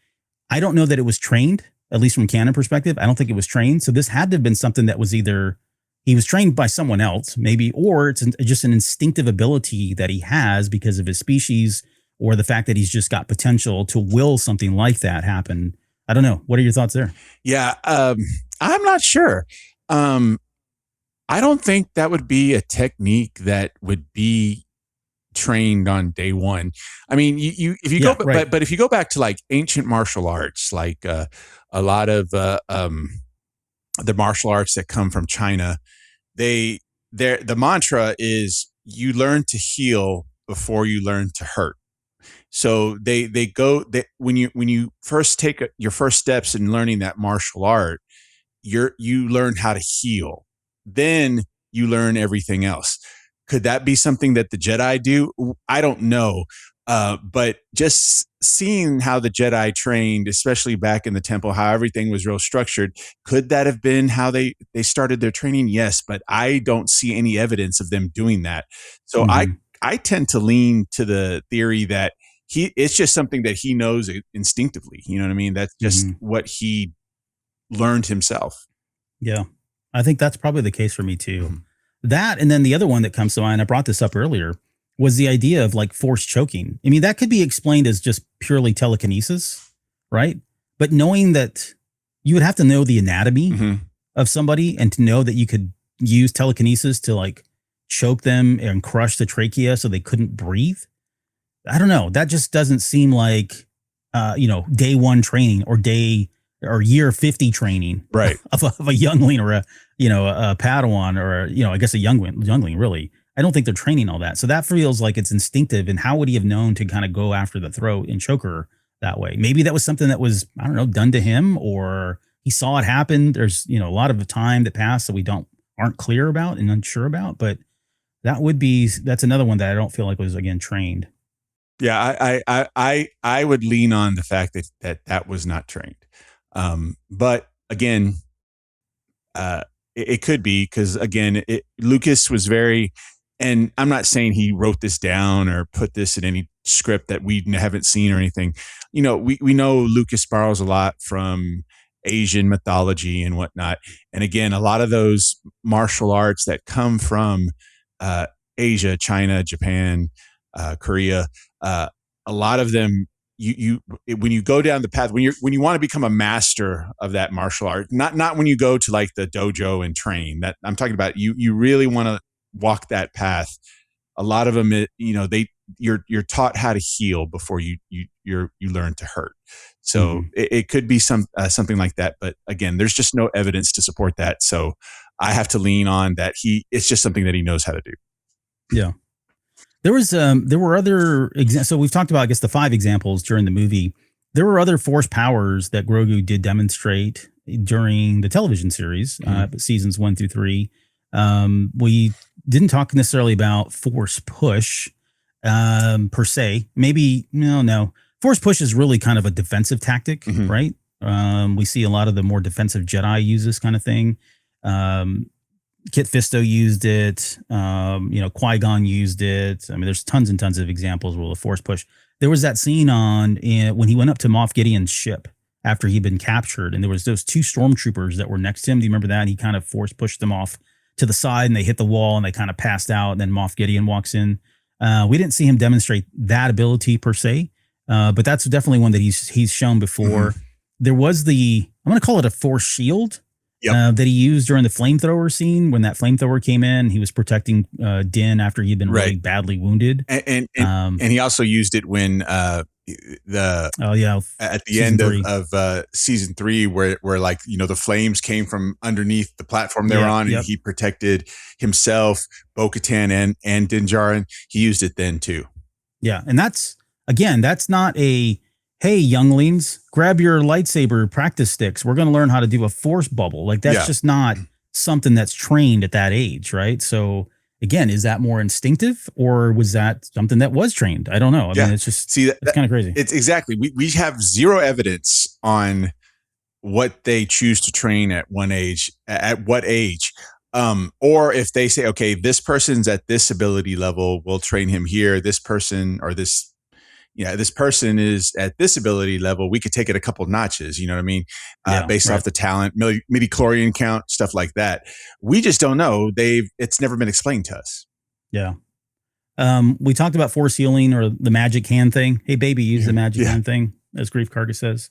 I don't know that it was trained, at least from canon perspective. I don't think it was trained. So this had to have been something that was either he was trained by someone else, maybe, or it's just an instinctive ability that he has because of his species, or the fact that he's just got potential to will something like that happen. I don't know. What are your thoughts there? Yeah, I'm not sure. I don't think that would be a technique that would be trained on day one. I mean, if you go, but if you go back to like ancient martial arts, like a lot of the martial arts that come from China, the mantra is you learn to heal before you learn to hurt. So when you first take your first steps in learning that martial art, you learn how to heal. Then you learn everything else. Could that be something that the Jedi do? I don't know. But just seeing how the Jedi trained, especially back in the temple, how everything was real structured, could that have been how they started their training? Yes, but I don't see any evidence of them doing that. So I tend to lean to the theory that it's just something that he knows instinctively. You know what I mean? That's just what he learned himself. Yeah, I think that's probably the case for me too. That, and then the other one that comes to mind, I brought this up earlier, was the idea of like Force choking. I mean, that could be explained as just purely telekinesis, right? But knowing that you would have to know the anatomy of somebody, and to know that you could use telekinesis to like choke them and crush the trachea so they couldn't breathe. I don't know. That just doesn't seem like, day one training or year 50 training, right, of a youngling or a Padawan, or I guess a youngling really. I don't think they're training all that. So that feels like it's instinctive. And how would he have known to kind of go after the throat and choke her that way? Maybe that was something that was, I don't know, done to him, or he saw it happen. There's, a lot of time that passed that we aren't clear about and unsure about, but that's another one that I don't feel like was, again, trained. Yeah, I would lean on the fact that was not trained. But again, it could be because, again, Lucas was very, and I'm not saying he wrote this down or put this in any script that we haven't seen or anything. We know Lucas borrows a lot from Asian mythology and whatnot. And again, a lot of those martial arts that come from Asia, China, Japan, Korea, a lot of them, when you go down the path, when you want to become a master of that martial art, not when you go to like the dojo and train, that I'm talking about, you really want to walk that path. A lot of them, you're taught how to heal before you learn to hurt. So it could be something like that. But again, there's just no evidence to support that. So I have to lean on that. It's just something that he knows how to do. Yeah. There were other examples. So we've talked about, I guess, the 5 examples during the movie. There were other Force powers that Grogu did demonstrate during the television series, seasons 1 through 3. We didn't talk necessarily about Force push per se. Maybe no. Force push is really kind of a defensive tactic, right? We see a lot of the more defensive Jedi use this kind of thing. Kit Fisto used it. Qui-Gon used it. I mean, there's tons and tons of examples where the Force push. There was that scene when he went up to Moff Gideon's ship after he'd been captured, and there was those 2 stormtroopers that were next to him. Do you remember that? And he kind of Force pushed them off to the side, and they hit the wall, and they kind of passed out. And then Moff Gideon walks in. We didn't see him demonstrate that ability per se, but that's definitely one that he's shown before. there was I'm going to call it a force shield. Yep. That he used during the flamethrower scene when that flamethrower came in. He was protecting Din after he'd been really badly wounded, and he also used it when at the end of season 3 where like the flames came from underneath the platform they were on, and he protected himself, Bo-Katan and Din Djarin. He used it then too. Yeah, and that's not a hey, younglings, grab your lightsaber practice sticks. We're going to learn how to do a force bubble. Like that's just not something that's trained at that age, right? So again, is that more instinctive or was that something that was trained? I don't know. I mean, it's just, it's kind of crazy. It's exactly. We have zero evidence on what they choose to train at what age. Or if they say, okay, this person's at this ability level, we'll train him here. This person this person is at this ability level. We could take it a couple notches, you know what I mean? Based off the talent, midi-chlorian count, stuff like that. We just don't know. It's never been explained to us. Yeah. We talked about force healing or the magic hand thing. Hey, baby, use the magic hand thing, as Grief Karga says.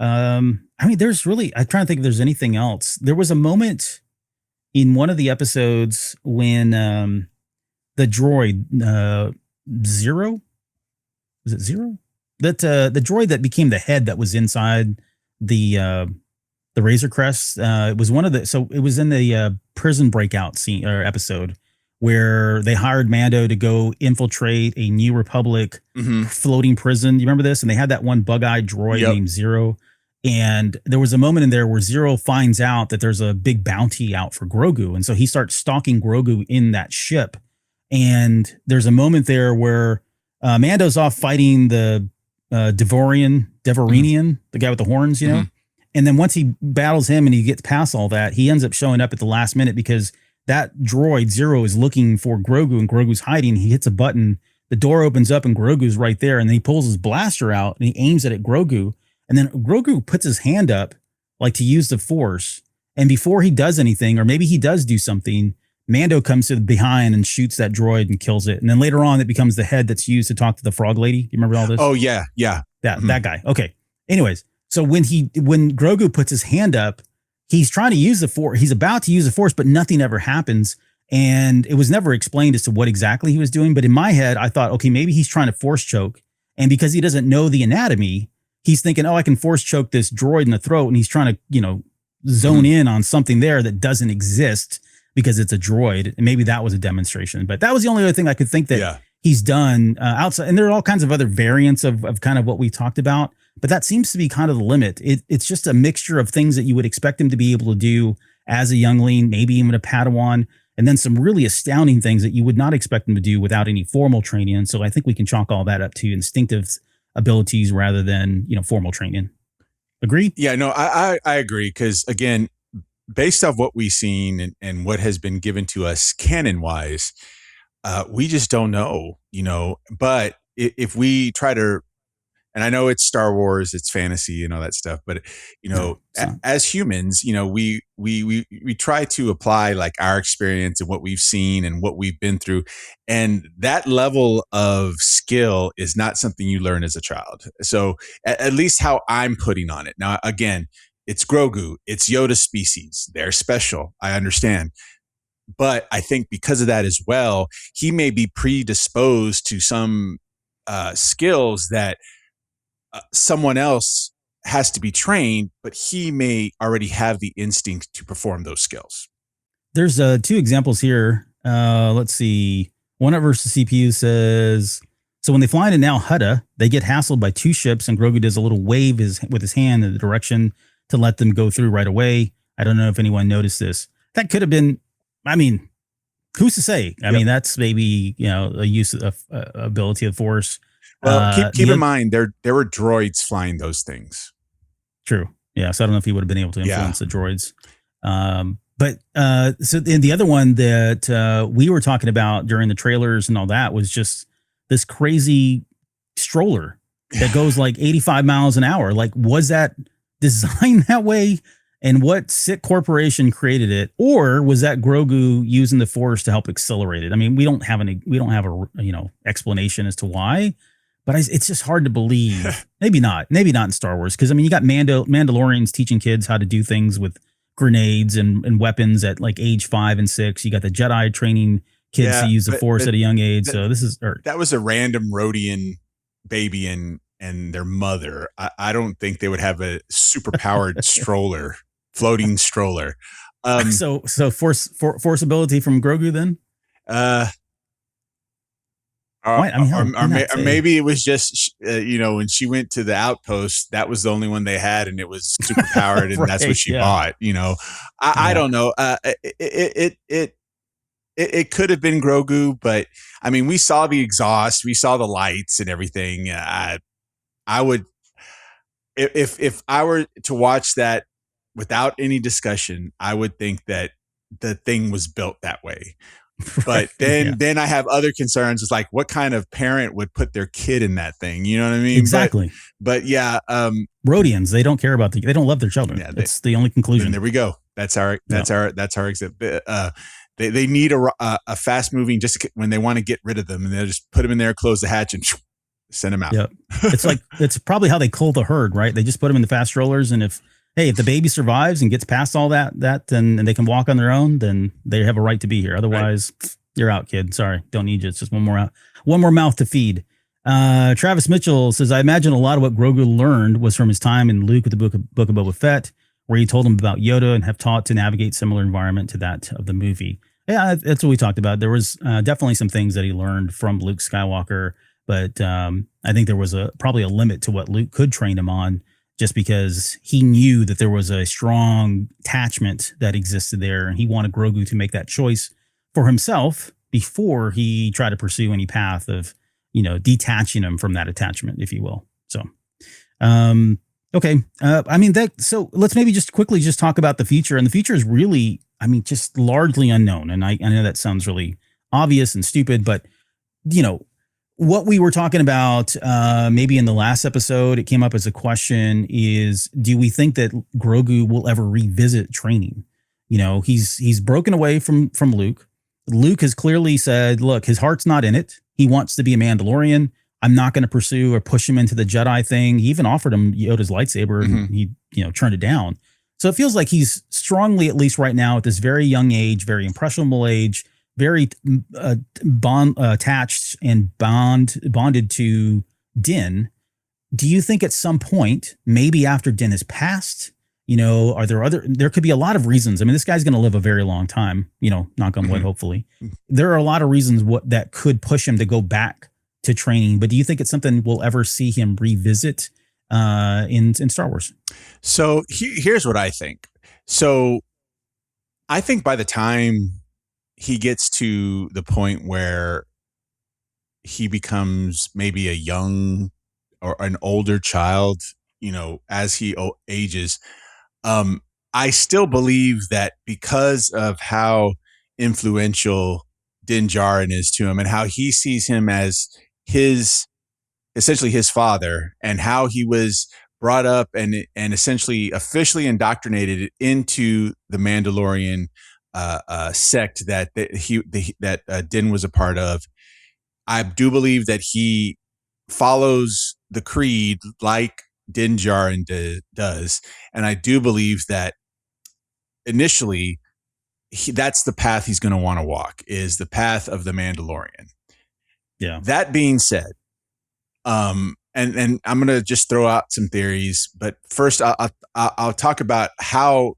I mean, there's really, I'm trying to think if there's anything else. There was a moment in one of the episodes when the droid, Zero, was it Zero? That the droid that became the head that was inside the Razor Crest. It was one of the, so it was in the prison breakout scene or episode where they hired Mando to go infiltrate a New Republic floating prison. You remember this? And they had that one bug-eyed droid named Zero. And there was a moment in there where Zero finds out that there's a big bounty out for Grogu. And so he starts stalking Grogu in that ship. And there's a moment there where Mando's off fighting the Devoranian, the guy with the horns, and then once he battles him and he gets past all that, he ends up showing up at the last minute because that droid Zero is looking for Grogu and Grogu's hiding. He hits a button, the door opens up and Grogu's right there, and then he pulls his blaster out and he aims it at Grogu, and then Grogu puts his hand up like to use the Force, and before he does anything, or maybe he does do something, Mando comes to behind and shoots that droid and kills it. And then later on, it becomes the head that's used to talk to the frog lady. You remember all this? Oh, yeah. That guy. Okay. Anyways, so when Grogu puts his hand up, he's trying to use the Force. He's about to use the Force, but nothing ever happens. And it was never explained as to what exactly he was doing. But in my head, I thought, okay, maybe he's trying to force choke. And because he doesn't know the anatomy, he's thinking, oh, I can force choke this droid in the throat. And he's trying to, zone in on something there that doesn't exist, because it's a droid. And maybe that was a demonstration, but that was the only other thing I could think that he's done outside. And there are all kinds of other variants of kind of what we talked about, but that seems to be kind of the limit. It's just a mixture of things that you would expect him to be able to do as a youngling, maybe even a Padawan, and then some really astounding things that you would not expect him to do without any formal training. And so I think we can chalk all that up to instinctive abilities rather than, formal training. Agree? Yeah, no, I agree. Cause again, based off what we've seen and what has been given to us canon wise, we just don't know, but if we try to, and I know it's Star Wars, it's fantasy and all that stuff, but as humans, we try to apply like our experience and what we've seen and what we've been through. And that level of skill is not something you learn as a child. So at least how I'm putting on it. Now, again, it's Grogu, it's Yoda species. They're special. I understand. But I think because of that as well, he may be predisposed to some skills that someone else has to be trained, but he may already have the instinct to perform those skills. There's 2 examples here. Let's see. One at versus CPU says, so when they fly into Nal Hutta, they get hassled by 2 ships, and Grogu does a little wave with his hand in the direction to let them go through right away. I don't know if anyone noticed this. That could have been, I mean, who's to say? I mean, that's maybe, a use of ability of Force. Well, keep in mind, there were droids flying those things. True. Yeah. So I don't know if he would have been able to influence the droids. But so then the other one that we were talking about during the trailers and all that was just this crazy stroller that goes like 85 miles an hour. Like, was that designed that way? And what sick corporation created it? Or was that Grogu using the Force to help accelerate it? I mean, we don't have a explanation as to why, but it's just hard to believe. Maybe not in Star Wars. Cause I mean, you got Mandalorians teaching kids how to do things with grenades and weapons at like age 5 and 6. You got the Jedi training kids to use the Force at a young age. So this is that was a random Rhodian baby and their mother. I don't think they would have a super powered floating stroller. So force ability from Grogu then? Or maybe it was just when she went to the outpost, that was the only one they had, and it was super powered, and that's what she bought. I don't know. It could have been Grogu, but I mean, we saw the exhaust, we saw the lights and everything. I would, if I were to watch that without any discussion, I would think that the thing was built that way. But then I have other concerns. It's like, what kind of parent would put their kid in that thing? You know what I mean? Exactly. But yeah, Rhodians, they don't care about they don't love their children. Yeah, it's the only conclusion. There we go. That's our exit. They need a fast moving, just when they want to get rid of them, and they'll just put them in there, close the hatch, and send them out. Yep. It's probably how they cull the herd, right? They just put them in the fast strollers, and if the baby survives and gets past all that, and they can walk on their own, then they have a right to be here. Otherwise, You're out, kid. Sorry, don't need you. It's just one more mouth to feed. Travis Mitchell says, I imagine a lot of what Grogu learned was from his time in Luke with the book of Boba Fett, where he told him about Yoda and have taught to navigate similar environment to that of the movie. Yeah, that's what we talked about. There was definitely some things that he learned from Luke Skywalker, but I think there was probably a limit to what Luke could train him on, just because he knew that there was a strong attachment that existed there, and he wanted Grogu to make that choice for himself before he tried to pursue any path of, detaching him from that attachment, if you will. So, okay. So let's maybe just quickly just talk about the future. And the future is really, just largely unknown. And I know that sounds really obvious and stupid, but what we were talking about, maybe in the last episode, it came up as a question is, do we think that Grogu will ever revisit training? He's broken away from Luke. Luke has clearly said, look, his heart's not in it. He wants to be a Mandalorian. I'm not going to pursue or push him into the Jedi thing. He even offered him Yoda's lightsaber and he, turned it down. So it feels like he's strongly, at least right now at this very young age, very impressionable age, very attached and bonded to Din. Do you think at some point, maybe after Din has passed, are there could be a lot of reasons. This guy's going to live a very long time, knock on wood, hopefully. There are a lot of reasons that could push him to go back to training. But do you think it's something we'll ever see him revisit in Star Wars? So here's what I think. So I think by the time he gets to the point where he becomes maybe a young or an older child, as he ages, I still believe that because of how influential Din Djarin is to him and how he sees him as essentially his father, and how he was brought up and essentially officially indoctrinated into the Mandalorian sect that Din was a part of. I do believe that he follows the creed like Din Djarin does, and I do believe that initially that's the path he's going to want to walk, is the path of the Mandalorian. Yeah. That being said, and I'm going to just throw out some theories, but first I'll talk about how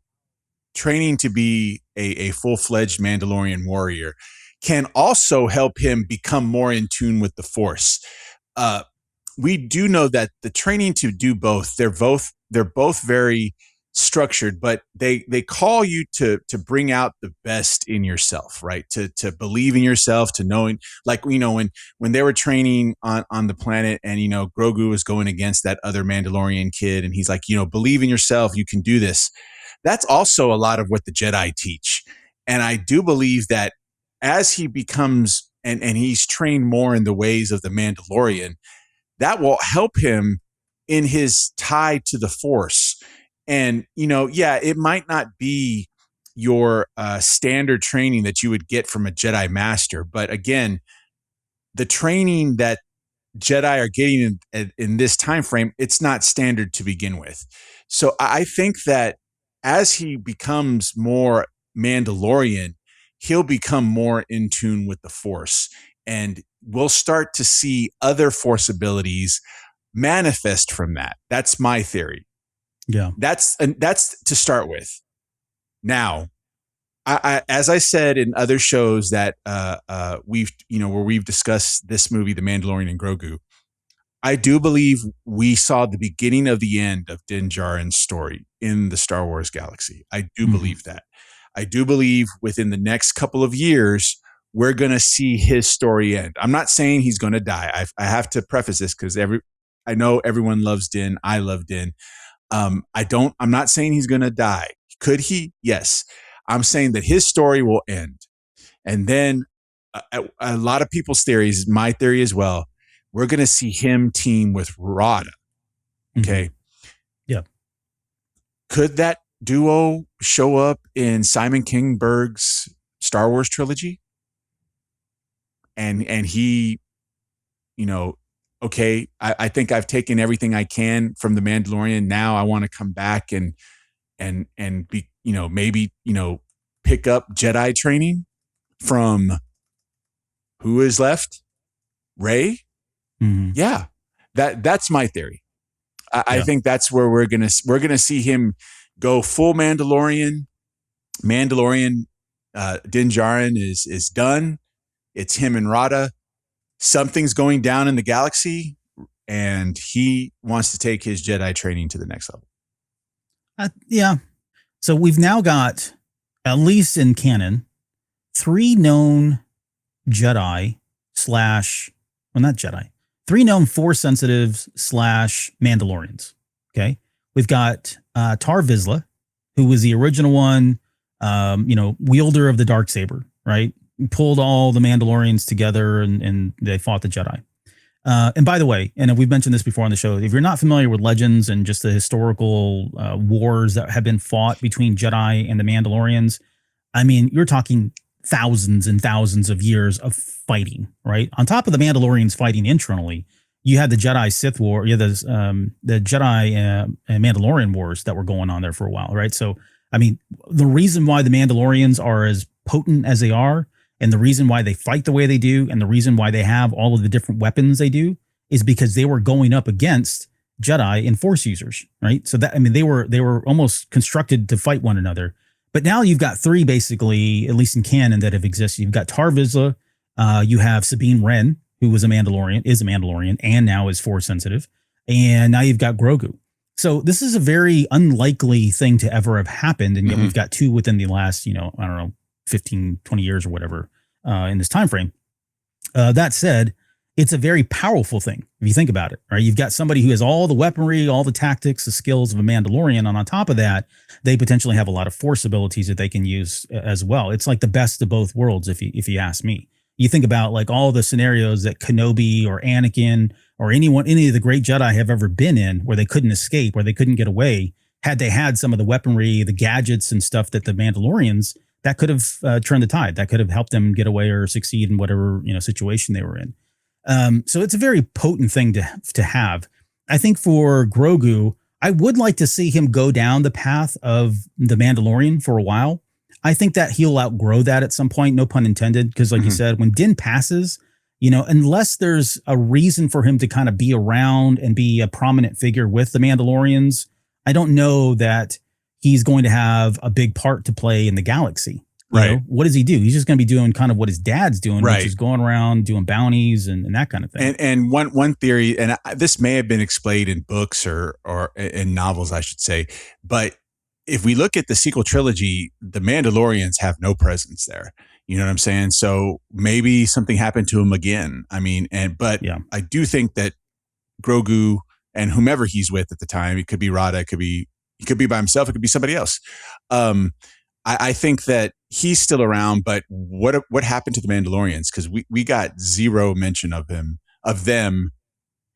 training to be a full-fledged Mandalorian warrior can also help him become more in tune with the Force. We do know that the training to do both, they're both very structured, but they call you to bring out the best in yourself, right? To believe in yourself, to knowing, like, when they were training on the planet and, Grogu was going against that other Mandalorian kid and he's like, believe in yourself, you can do this. That's also a lot of what the Jedi teach. And I do believe that as he becomes and he's trained more in the ways of the Mandalorian, that will help him in his tie to the Force. And, it might not be your standard training that you would get from a Jedi master. But again, the training that Jedi are getting in this time frame, it's not standard to begin with. So I think that as he becomes more Mandalorian, he'll become more in tune with the Force, and we'll start to see other Force abilities manifest from that. That's my theory. Yeah. That's to start with. Now, as I said in other shows that we've where we've discussed this movie, The Mandalorian and Grogu, I do believe we saw the beginning of the end of Din Djarin's story in the Star Wars galaxy. I do believe that. I do believe within the next couple of years we're going to see his story end. I'm not saying he's going to die. I have to preface this because I know everyone loves Din. I love Din. I'm not saying he's going to die. Could he? Yes. I'm saying that his story will end. And then a lot of people's theories, my theory as well, we're going to see him team with Rada. Okay. Yeah. Could that duo show up in Simon Kingberg's Star Wars trilogy? And he, okay, I think I've taken everything I can from The Mandalorian. Now I want to come back and be, maybe, pick up Jedi training from who is left? Rey? Yeah. That's my theory. I think that's where we're gonna see him go full Mandalorian. Din Djarin is done. It's him and Rada. Something's going down in the galaxy, and he wants to take his Jedi training to the next level. Yeah. So we've now got, at least in canon, 3 known Jedi three known Force sensitives / Mandalorians. Okay. We've got Tar Vizsla, who was the original one, wielder of the Darksaber, right? Pulled all the Mandalorians together and they fought the Jedi. And by the way, and we've mentioned this before on the show, if you're not familiar with Legends and just the historical wars that have been fought between Jedi and the Mandalorians, I mean, you're talking thousands and thousands of years of fighting, right? On top of the Mandalorians fighting internally, you had the Jedi Sith War, you had the Jedi and Mandalorian wars that were going on there for a while, right? So, I mean, the reason why the Mandalorians are as potent as they are, and the reason why they fight the way they do, and the reason why they have all of the different weapons they do, is because they were going up against Jedi and Force users, right? So that, I mean, they were almost constructed to fight one another. But now you've got 3 basically, at least in canon, that have existed. You've got Tar Vizsla, you have Sabine Wren, who is a Mandalorian, and now is Force sensitive, and now you've got Grogu. So this is a very unlikely thing to ever have happened, and yet we've got 2 within the last, 15, 20 years or whatever in this time frame. That said, it's a very powerful thing if you think about it, right? You've got somebody who has all the weaponry, all the tactics, the skills of a Mandalorian, and on top of that, they potentially have a lot of Force abilities that they can use as well. It's like the best of both worlds, if you ask me. You think about like all the scenarios that Kenobi or Anakin or any of the great Jedi have ever been in, where they couldn't escape, where they couldn't get away. Had they had some of the weaponry, the gadgets and stuff that the Mandalorians, that could have turned the tide. That could have helped them get away or succeed in whatever situation they were in. So it's a very potent thing to have. I think for Grogu, I would like to see him go down the path of the Mandalorian for a while. I think that he'll outgrow that at some point, no pun intended, because like you said, when Din passes, unless there's a reason for him to kind of be around and be a prominent figure with the Mandalorians, I don't know that he's going to have a big part to play in the galaxy. Right. What does he do? He's just going to be doing kind of what his dad's doing, which is going around doing bounties and that kind of thing. And one theory, and this may have been explained in books or in novels, I should say, but if we look at the sequel trilogy, the Mandalorians have no presence there. You know what I'm saying? So maybe something happened to him again. I mean, I do think that Grogu and whomever he's with at the time, it could be Rada, he could be by himself, it could be somebody else. I think that he's still around, but what happened to the Mandalorians? Because we got 0 mention of them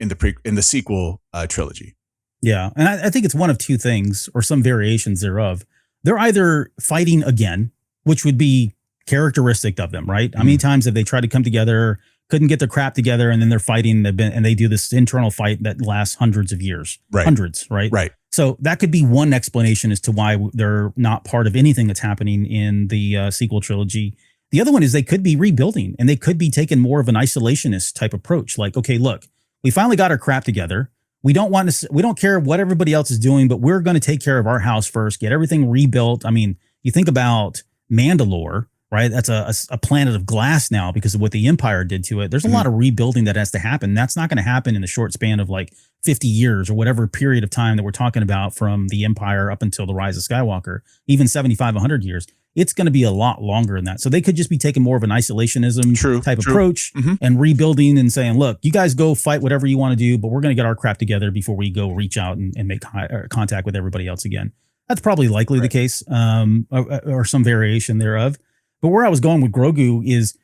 in the sequel trilogy. Yeah, and I think it's one of 2 things, or some variations thereof. They're either fighting again, which would be characteristic of them, right? How many times have they tried to come together, couldn't get their crap together, and then they're fighting. They do this internal fight that lasts hundreds of years, hundreds, right? Right. So that could be one explanation as to why they're not part of anything that's happening in the sequel trilogy. The other one is they could be rebuilding, and they could be taking more of an isolationist type approach. Like, okay, look, we finally got our crap together. We don't care what everybody else is doing, but we're going to take care of our house first, get everything rebuilt. I mean, you think about Mandalore, right? That's a planet of glass now because of what the Empire did to it. There's a lot of rebuilding that has to happen. That's not going to happen in the short span of like 50 years or whatever period of time that we're talking about from the Empire up until the Rise of Skywalker, even 75, 100 years. It's going to be a lot longer than that. So they could just be taking more of an isolationism type approach and rebuilding and saying, look, you guys go fight whatever you want to do, but we're going to get our crap together before we go reach out and make contact with everybody else again. That's probably likely the case, or some variation thereof. But where I was going with Grogu is,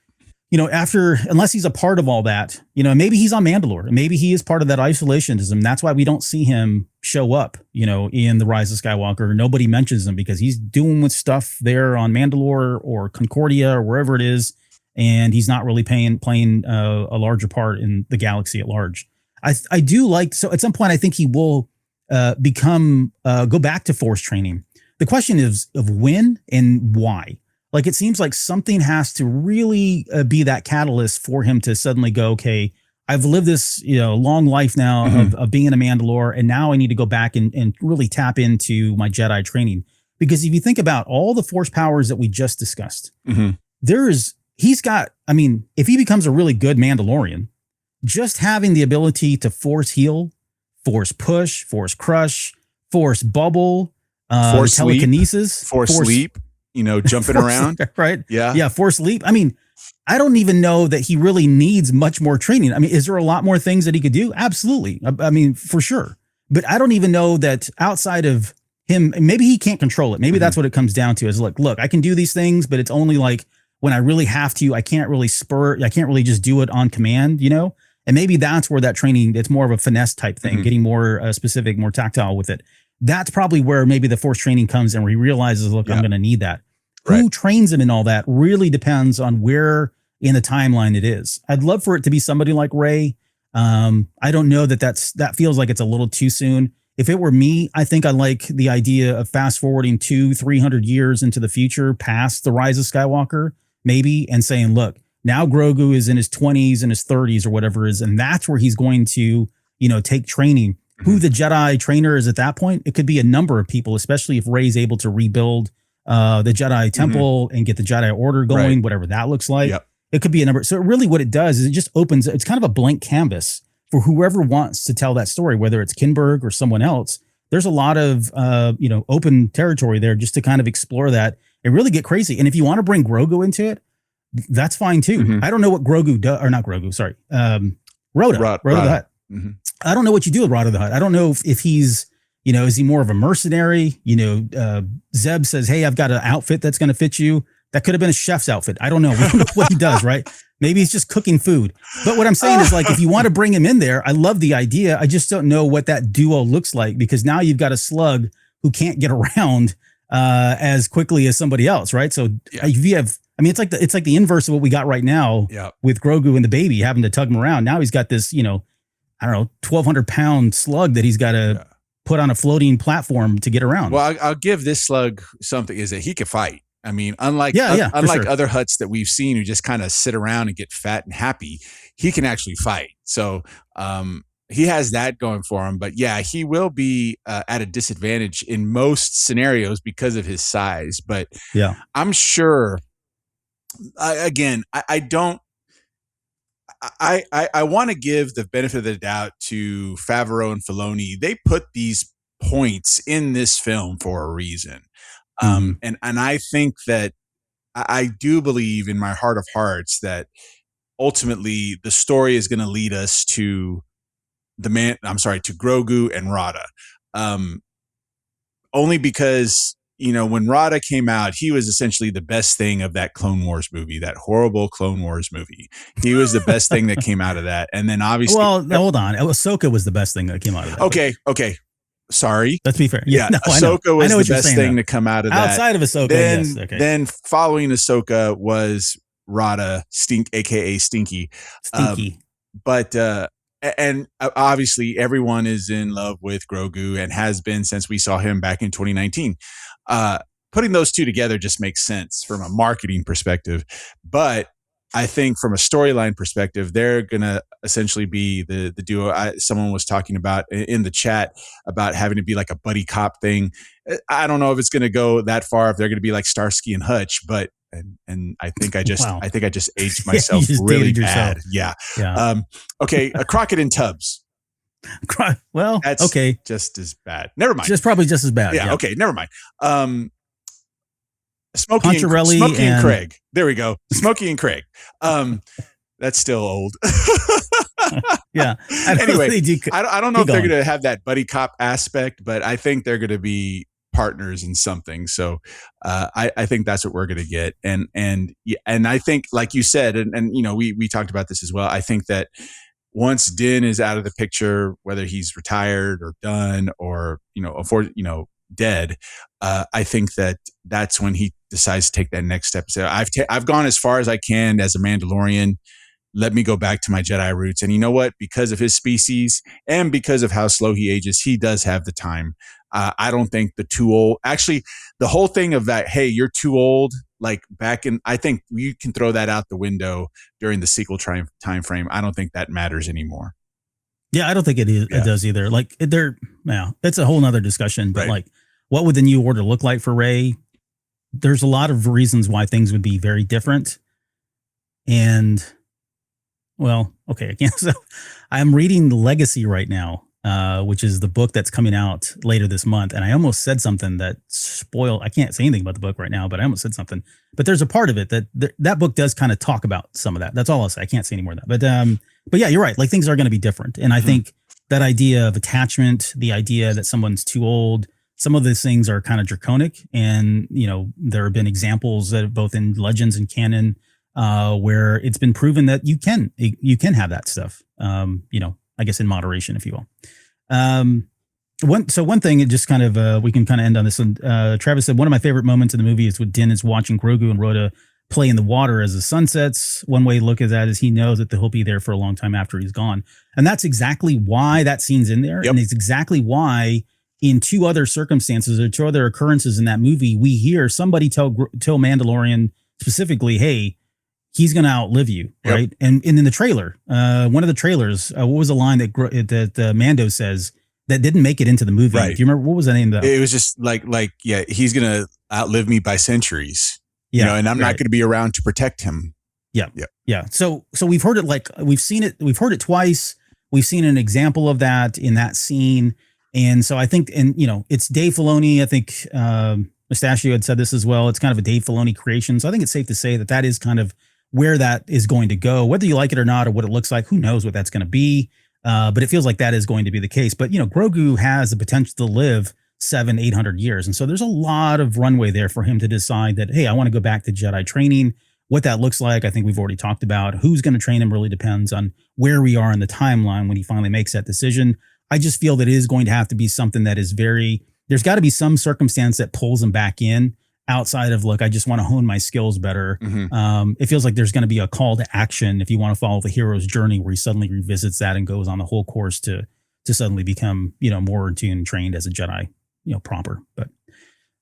unless he's a part of all that, maybe he's on Mandalore, and maybe he is part of that isolationism. That's why we don't see him show up, in the Rise of Skywalker. Nobody mentions him because he's doing with stuff there on Mandalore or Concordia or wherever it is, and he's not really playing a larger part in the galaxy at large. I do like, so at some point I think he will go back to Force training. The question is of when and why. Like, it seems like something has to really be that catalyst for him to suddenly go, okay, I've lived this, long life now of being a Mandalore, and now I need to go back and really tap into my Jedi training. Because if you think about all the Force powers that we just discussed, if he becomes a really good Mandalorian, just having the ability to Force heal, Force push, Force crush, Force bubble, Force telekinesis, Force sleep. Jumping around. Right. Yeah. Yeah. Force leap. I mean, I don't even know that he really needs much more training. I mean, is there a lot more things that he could do? Absolutely. I mean, for sure. But I don't even know that outside of him, maybe he can't control it. Maybe that's what it comes down to is like, look, I can do these things, but it's only like when I really have to. I can't really just do it on command, And maybe that's where that training, it's more of a finesse type thing, getting more specific, more tactile with it. That's probably where maybe the Force training comes and where he realizes, look, I'm going to need that. Who trains him and all that really depends on where in the timeline it is. I'd love for it to be somebody like Rey. I don't know that feels like it's a little too soon. If it were me, I think I like the idea of fast forwarding 200-300 years into the future past the Rise of Skywalker, maybe, and saying, look, now Grogu is in his 20s and his 30s or whatever it is, and that's where he's going to, take training. Who the Jedi trainer is at that point, it could be a number of people, especially if Rey's able to rebuild the Jedi Temple and get the Jedi Order going, whatever that looks like. It could be a number. So really what it does is it just opens, it's kind of a blank canvas for whoever wants to tell that story, whether it's Kinberg or someone else. There's a lot of, open territory there just to kind of explore that and really get crazy. And if you want to bring Grogu into it, that's fine too. I don't know what Grogu does, or not Grogu, sorry. Rhoda the Hutt. I don't know what you do with Rhoda the Hutt. I don't know if he's, is he more of a mercenary? Zeb says, hey, I've got an outfit that's going to fit you. That could have been a chef's outfit. I don't know. We don't know what he does, right? Maybe he's just cooking food. But what I'm saying is, like, if you want to bring him in there, I love the idea. I just don't know what that duo looks like, because now you've got a slug who can't get around as quickly as somebody else, right? So if you have, it's like the inverse of what we got right now with Grogu and the baby having to tug him around. Now he's got this, 1,200 pound slug that he's got to put on a floating platform to get around. Well, I'll give this slug something, is that he can fight. I mean, unlike other Hutts that we've seen who just kind of sit around and get fat and happy, he can actually fight. So he has that going for him. But yeah, he will be at a disadvantage in most scenarios because of his size. But I'm sure, I want to give the benefit of the doubt to Favreau and Filoni. They put these points in this film for a reason. And I think that I do believe in my heart of hearts that ultimately the story is going to lead us to to Grogu and Rada. Only because, when Rada came out, he was essentially the best thing of that Clone Wars movie, that horrible Clone Wars movie. He was the best thing that came out of that. And then obviously, well, hold on. Ahsoka was the best thing that came out of that. Okay. Sorry. Let's be fair. Yeah. No, Ahsoka was the the best thing to come out of that. Outside of Ahsoka, then, yes. Okay. Then following Ahsoka was Rada aka Stinky. Stinky. And obviously everyone is in love with Grogu and has been since we saw him back in 2019. Putting those two together just makes sense from a marketing perspective. But I think from a storyline perspective, they're going to essentially be the duo. Someone was talking about in the chat about having to be like a buddy cop thing. I don't know if it's going to go that far, if they're going to be like Starsky and Hutch, but and I think I just aged myself really bad. Yeah. Okay. A Crockett and Tubbs. Well, that's okay. Just as bad. Never mind. Just probably just as bad. Yeah. Okay. Never mind. Smokey and Craig. There we go. Smokey and Craig. That's still old. Yeah. Anyway, I don't know if they're going to have that buddy cop aspect, but I think they're going to be partners in something. So I think that's what we're going to get. And I think, like you said, and we talked about this as well. I think that once Din is out of the picture, whether he's retired or done or dead, I think that's when he decides to take that next step. So I've gone as far as I can as a Mandalorian. Let me go back to my Jedi roots. And you know what? Because of his species and because of how slow he ages, he does have the time. I don't think the too old. Actually, the whole thing of that, hey, you're too old. Like back in, I think you can throw that out the window during the sequel time frame. I don't think that matters anymore. Yeah, I don't think it does either. Like that's a whole nother discussion. But like, what would the new order look like for Rey? There's a lot of reasons why things would be very different. And well, okay, again, so I'm reading Legacy right now, which is the book that's coming out later this month. And I almost said something that spoiled. I can't say anything about the book right now, but I almost said something. But there's a part of it that book does kind of talk about some of that. That's all I'll say. I can't say any more of that. But yeah, you're right. Like things are going to be different. And I think that idea of attachment, the idea that someone's too old, some of those things are kind of draconic. And, there have been examples that both in Legends and canon where it's been proven that you can have that stuff, I guess in moderation, if you will. One thing, it just kind of, we can kind of end on this one. Travis said, one of my favorite moments in the movie is when Din is watching Grogu and Rhoda play in the water as the sun sets. One way to look at that is he knows that he'll be there for a long time after he's gone. And that's exactly why that scene's in there. Yep. And it's exactly why in two other circumstances or two other occurrences in that movie, we hear somebody tell Mandalorian specifically, hey, he's going to outlive you, right? Yep. And in the trailer, one of the trailers, what was the line that Mando says that didn't make it into the movie? Right. Do you remember what was the name of that? It was just like he's going to outlive me by centuries. Yeah, and I'm not going to be around to protect him. Yeah. So we've heard it, we've seen it. We've heard it twice. We've seen an example of that in that scene. And so I think, it's Dave Filoni. I think Mustachio had said this as well. It's kind of a Dave Filoni creation. So I think it's safe to say that is kind of where that is going to go, whether you like it or not, or what it looks like. Who knows what that's going to be? But it feels like that is going to be the case. But Grogu has the potential to live 700-800 years, and so there's a lot of runway there for him to decide that, hey, I want to go back to Jedi training. What that looks like, I think we've already talked about. Who's going to train him really depends on where we are in the timeline when he finally makes that decision. I just feel that it is going to have to be something that is there's got to be some circumstance that pulls him back in outside of, look, I just want to hone my skills better. It feels like there's going to be a call to action if you want to follow the hero's journey where he suddenly revisits that and goes on the whole course to suddenly become, more in tune, trained as a Jedi, proper. But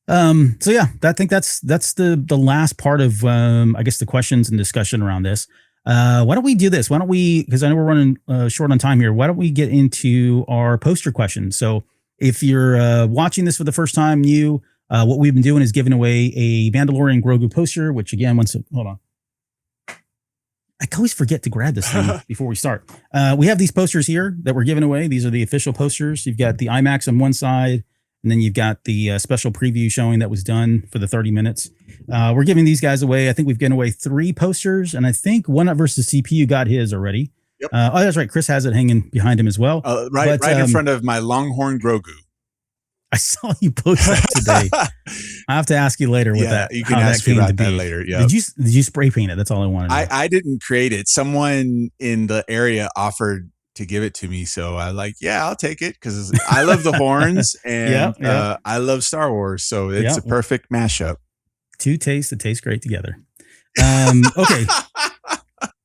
so yeah, I think that's the last part of I guess the questions and discussion around this. Why don't we do this? Why don't we, because I know we're running short on time here. Why don't we get into our poster questions? So if you're watching this for the first time, what we've been doing is giving away a Mandalorian Grogu poster, which again, hold on. I always forget to grab this thing before we start. We have these posters here that we're giving away. These are the official posters. You've got the IMAX on one side, and then you've got the special preview showing that was done for the 30 minutes. We're giving these guys away. I think we've given away 3 posters, and I think One Up versus CPU got his already. Yep. That's right. Chris has it hanging behind him as well. Right in front of my Longhorn Grogu. I saw you post that today. I have to ask you later with that. You can ask me about that later. Yeah. Did you spray paint it? That's all I wanted to know. I didn't create it. Someone in the area offered to give it to me. So I I'll take it because I love the horns and I love Star Wars. So it's a perfect mashup. Two tastes that taste great together. Okay.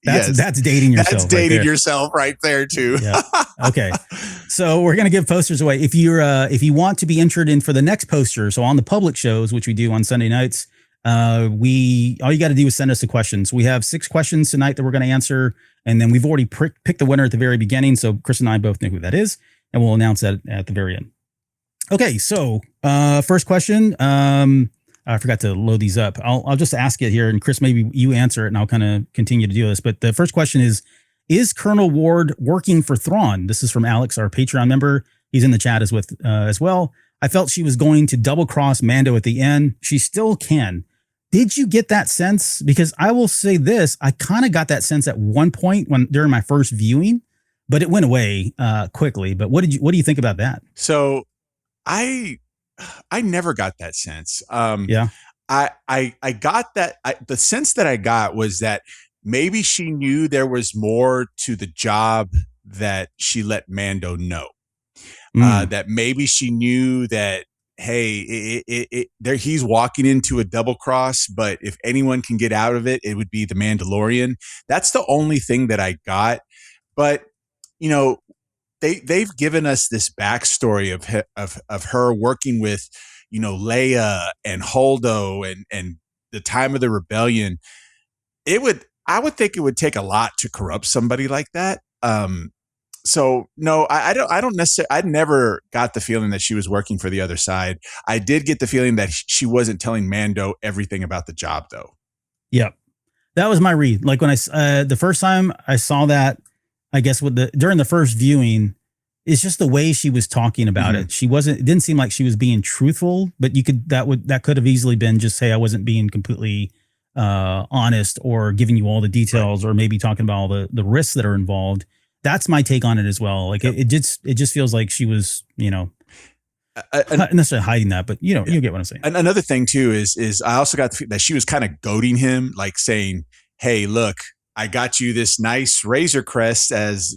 That's dating yourself. That's dating yourself right there too. Yeah. Okay. So we're gonna give posters away. If you want to be entered in for the next poster, so on the public shows, which we do on Sunday nights, all you got to do is send us the questions. We have 6 questions tonight that we're going to answer, and then we've already picked the winner at the very beginning. So Chris and I both know who that is, and we'll announce that at the very end. Okay. So first question. I forgot to load these up. I'll just ask it here, and Chris, maybe you answer it, and I'll kind of continue to do this. But the first question is Colonel Ward working for Thrawn? This is from Alex, our Patreon member. He's in the chat as well. I felt she was going to double cross Mando at the end. She still can. Did you get that sense? Because I will say this, I kind of got that sense at one point during my first viewing, but it went away quickly. But what do you think about that? So I never got that sense. Yeah. I got that. The sense that I got was that maybe she knew there was more to the job that she let Mando know. That maybe she knew that, hey, he's walking into a double cross, but if anyone can get out of it, it would be the Mandalorian. That's the only thing that I got. But, you know, they've given us this backstory of her working with, you know, Leia and Holdo and the time of the rebellion. I would think it would take a lot to corrupt somebody like that. So no, I don't necessarily. I never got the feeling that she was working for the other side. I did get the feeling that she wasn't telling Mando everything about the job, though. Yeah, that was my read. Like when the first time I saw that, I guess during the first viewing, it's just the way she was talking about it. It didn't seem like she was being truthful, but that could have easily been just, hey, I wasn't being completely honest or giving you all the details, or maybe talking about all the risks that are involved. That's my take on it as well. Like it just feels like she was, you know, not necessarily hiding that, but you know, you get what I'm saying. Another thing too is I also got the feeling that she was kind of goading him, like saying, "Hey, look, I got you this nice Razor Crest as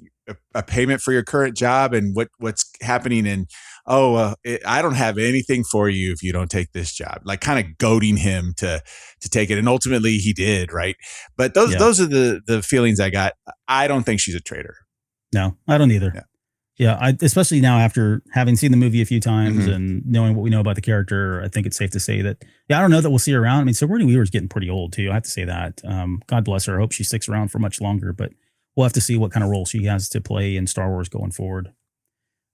a payment for your current job, and what's happening, and I don't have anything for you if you don't take this job." Like kind of goading him to take it, and ultimately he did, right? But those are the feelings I got. I don't think she's a traitor. No, I don't either. Yeah, especially now after having seen the movie a few times and knowing what we know about the character, I think it's safe to say that, I don't know that we'll see her around. I mean, Sigourney Weaver's getting pretty old too. I have to say that. God bless her. I hope she sticks around for much longer, but we'll have to see what kind of role she has to play in Star Wars going forward.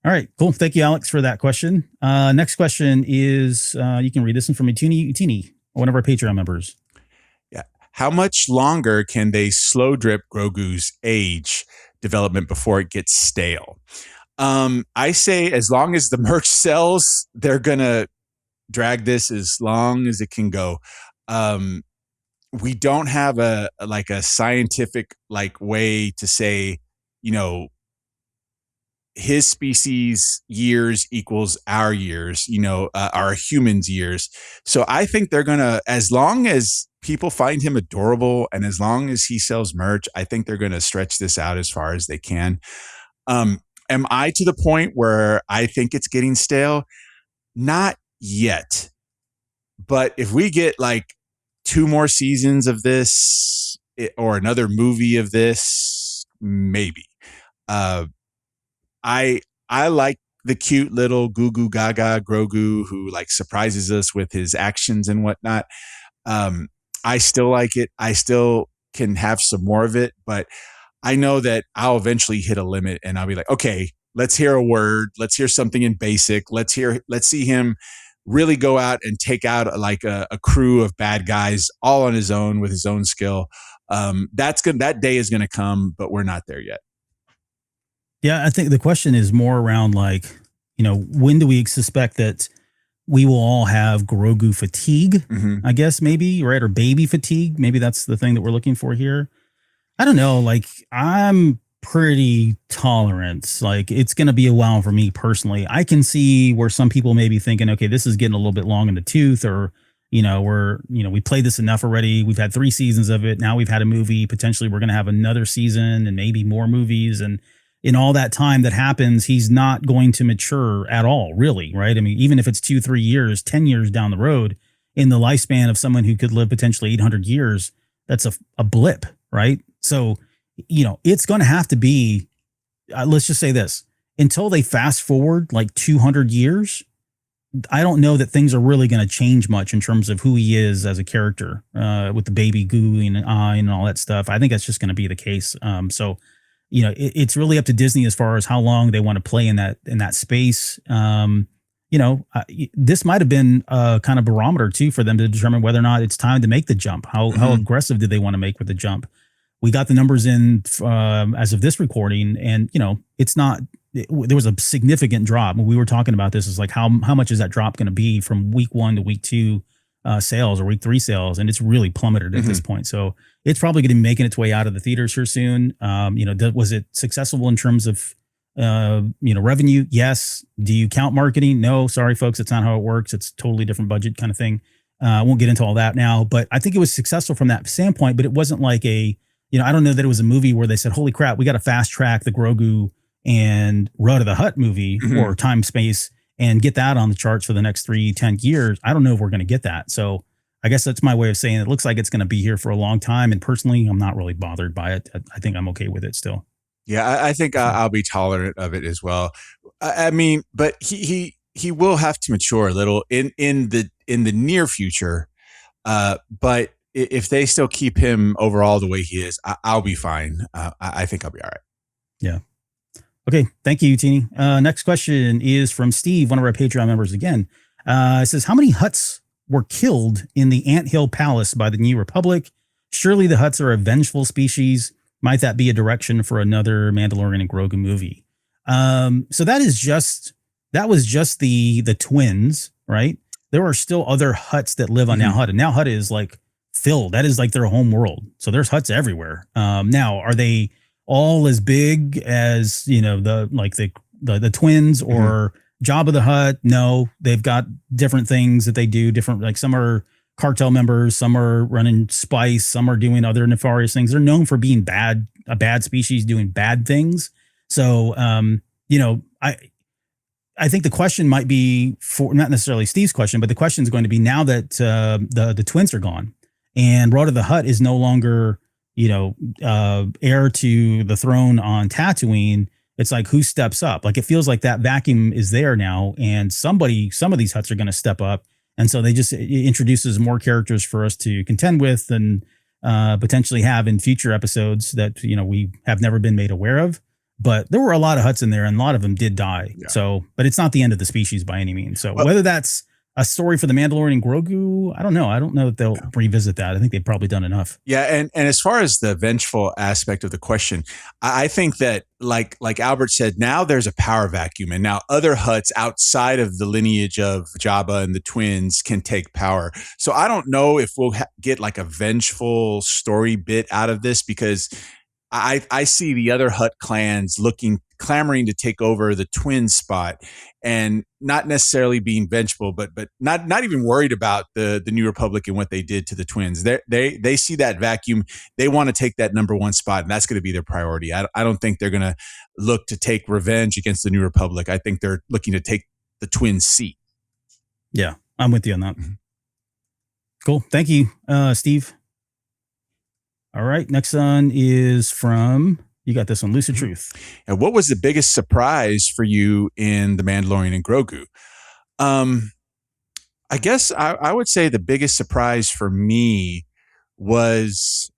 All right, cool. Thank you, Alex, for that question. Next question is, you can read this one from Utini, one of our Patreon members. Yeah. How much longer can they slow drip Grogu's age development before it gets stale? I say as long as the merch sells, they're going to drag this as long as it can go. We don't have a scientific way to say, you know, his species years equals our years, our humans years. So I think they're going to, as long as people find him adorable and as long as he sells merch, I think they're going to stretch this out as far as they can. Am I to the point where I think it's getting stale? Not yet. But if we get 2 more seasons of this or another movie of this, maybe. I like the cute little goo goo gaga Grogu who surprises us with his actions and whatnot. I still like it. I still can have some more of it, but I know that I'll eventually hit a limit and I'll be like, okay, let's hear a word. Let's hear something in basic. Let's see him really go out and take out a crew of bad guys all on his own with his own skill. That day is going to come, but we're not there yet. Yeah. I think the question is more around when do we suspect that we will all have Grogu fatigue, I guess maybe, right? Or baby fatigue. Maybe that's the thing that we're looking for here. I don't know. I'm pretty tolerant. It's going to be a while for me personally. I can see where some people may be thinking, okay, this is getting a little bit long in the tooth, or, we played this enough already. We've had 3 seasons of it. Now we've had a movie. Potentially we're going to have another season and maybe more movies. And in all that time that happens, he's not going to mature at all, really, right? I mean, even if it's 2-3 years, 10 years down the road, in the lifespan of someone who could live potentially 800 years, a blip, right? So, it's going to have to be, let's just say this, until they fast forward like 200 years, I don't know that things are really going to change much in terms of who he is as a character, with the baby goo and eye and all that stuff. I think that's just going to be the case. So, it's really up to Disney as far as how long they want to play in that space. This might have been a kind of barometer too for them to determine whether or not it's time to make the jump. How aggressive did they want to make with the jump? We got the numbers in as of this recording, and it's not. There was a significant drop. When we were talking about this, is like how much is that drop going to be from week 1 to week 2 sales or week 3 sales, and it's really plummeted at this point. So it's probably going to be making its way out of the theaters here soon. Was it successful in terms of revenue? Yes. Do you count marketing? No. Sorry, folks, it's not how it works. It's totally different budget kind of thing. I won't get into all that now, but I think it was successful from that standpoint. But it wasn't like I don't know that it was a movie where they said, "Holy crap, we got to fast track the Grogu and Rut of the Hutt movie or Time Space and get that on the charts for the next 3-10 years." I don't know if we're going to get that. So I guess that's my way of saying it looks like it's going to be here for a long time. And personally, I'm not really bothered by it. I think I'm okay with it still. Yeah, I think I'll be tolerant of it as well. I mean, but he will have to mature a little in the near future. But if they still keep him overall the way he is, I'll be fine. I think I'll be all right. Yeah. Okay. Thank you, Teeny. Next question is from Steve, one of our Patreon members again. It says, how many Hutts were killed in the Anthill Palace by the New Republic? Surely the Hutts are a vengeful species. Might that be a direction for another Mandalorian and Grogu movie? So that was just the twins, right? There are still other Hutts that live on Now Hut, and Now Hut is like filled. That is like their home world. So there's Hutts everywhere. Now, are they all as big as the twins or Jabba the Hutt? No, they've got different things that they do. Different, like some are cartel members, some are running spice, some are doing other nefarious things. They're known for being a bad species doing bad things. So, I think the question might be for not necessarily Steve's question, but the question is going to be now that the twins are gone and Rhoda the Hutt is no longer, heir to the throne on Tatooine. It's like, who steps up? Like, it feels like that vacuum is there now, and some of these Hutts are going to step up. And so it introduces more characters for us to contend with and potentially have in future episodes that, we have never been made aware of. But there were a lot of Hutts in there, and a lot of them did die. Yeah. So, but it's not the end of the species by any means. So whether that's a story for the Mandalorian and Grogu, I don't know. I don't know that they'll revisit that. I think they've probably done enough. Yeah, and as far as the vengeful aspect of the question, I think that like Albert said, now there's a power vacuum, and now other Hutts outside of the lineage of Jabba and the twins can take power. So I don't know if we'll get like a vengeful story bit out of this, because I see the other Hutt clans clamoring to take over the twin spot, and not necessarily being vengeful, but not even worried about the New Republic and what they did to the twins. They see that vacuum. They want to take that number 1 spot, and that's going to be their priority. I don't think they're going to look to take revenge against the New Republic. I think they're looking to take the twin seat. Yeah, I'm with you on that. Cool. Thank you, Steve. All right. Next one is from, you got this one, Lucid Truth. And what was the biggest surprise for you in The Mandalorian and Grogu? I guess I would say the biggest surprise for me was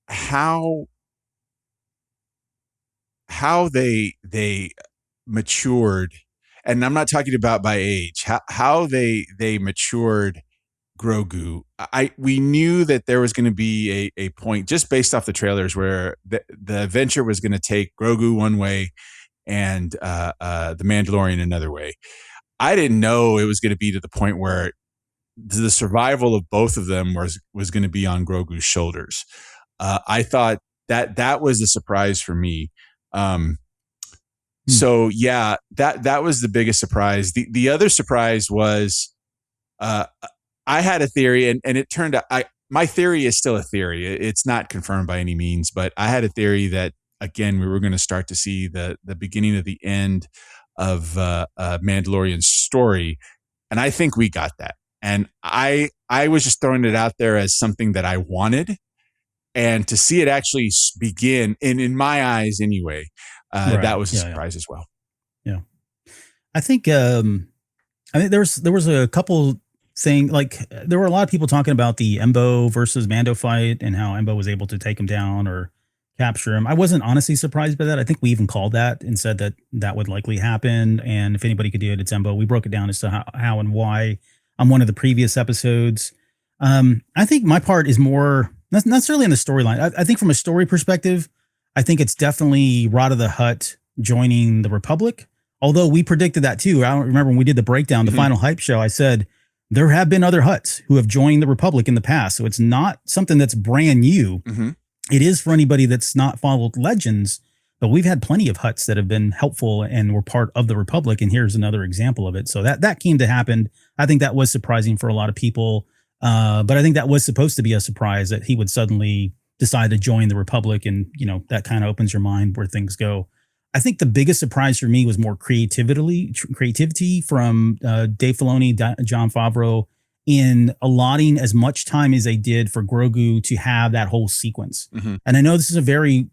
how they matured. And I'm not talking about by age, how they matured Grogu. We knew that there was going to be a point, just based off the trailers, where the adventure was going to take Grogu one way and the Mandalorian another way. I didn't know it was going to be to the point where the survival of both of them was going to be on Grogu's shoulders. I thought that was a surprise for me. So yeah, that was the biggest surprise. The other surprise was, I had a theory, and it turned out my theory is still a theory. It's not confirmed by any means, but I had a theory that, again, we were going to start to see the beginning of the end of Mandalorian's story, and I think we got that. And I was just throwing it out there as something that I wanted, and to see it actually begin, in my eyes anyway, that was a surprise as well. Yeah. I think there was a couple thing, like there were a lot of people talking about the Embo versus Mando fight and how Embo was able to take him down or capture him. I wasn't honestly surprised by that. I think we even called that and said that that would likely happen. And if anybody could do it, it's Embo. We broke it down as to how and why on one of the previous episodes. I think my part is more not necessarily in the storyline. I think from a story perspective, I think it's definitely Rada the Hutt joining the Republic. Although we predicted that too. I don't remember when we did the breakdown, the final hype show, I said there have been other Hutts who have joined the Republic in the past. So it's not something that's brand new. It is for anybody that's not followed Legends, but we've had plenty of Hutts that have been helpful and were part of the Republic. And here's another example of it. So that came to happen. I think that was surprising for a lot of people. But I think that was supposed to be a surprise that he would suddenly decide to join the Republic. And, you know, that kind of opens your mind where things go. I think the biggest surprise for me was more creativity from Dave Filoni, Jon Favreau, in allotting as much time as they did for Grogu to have that whole sequence. And I know this is a very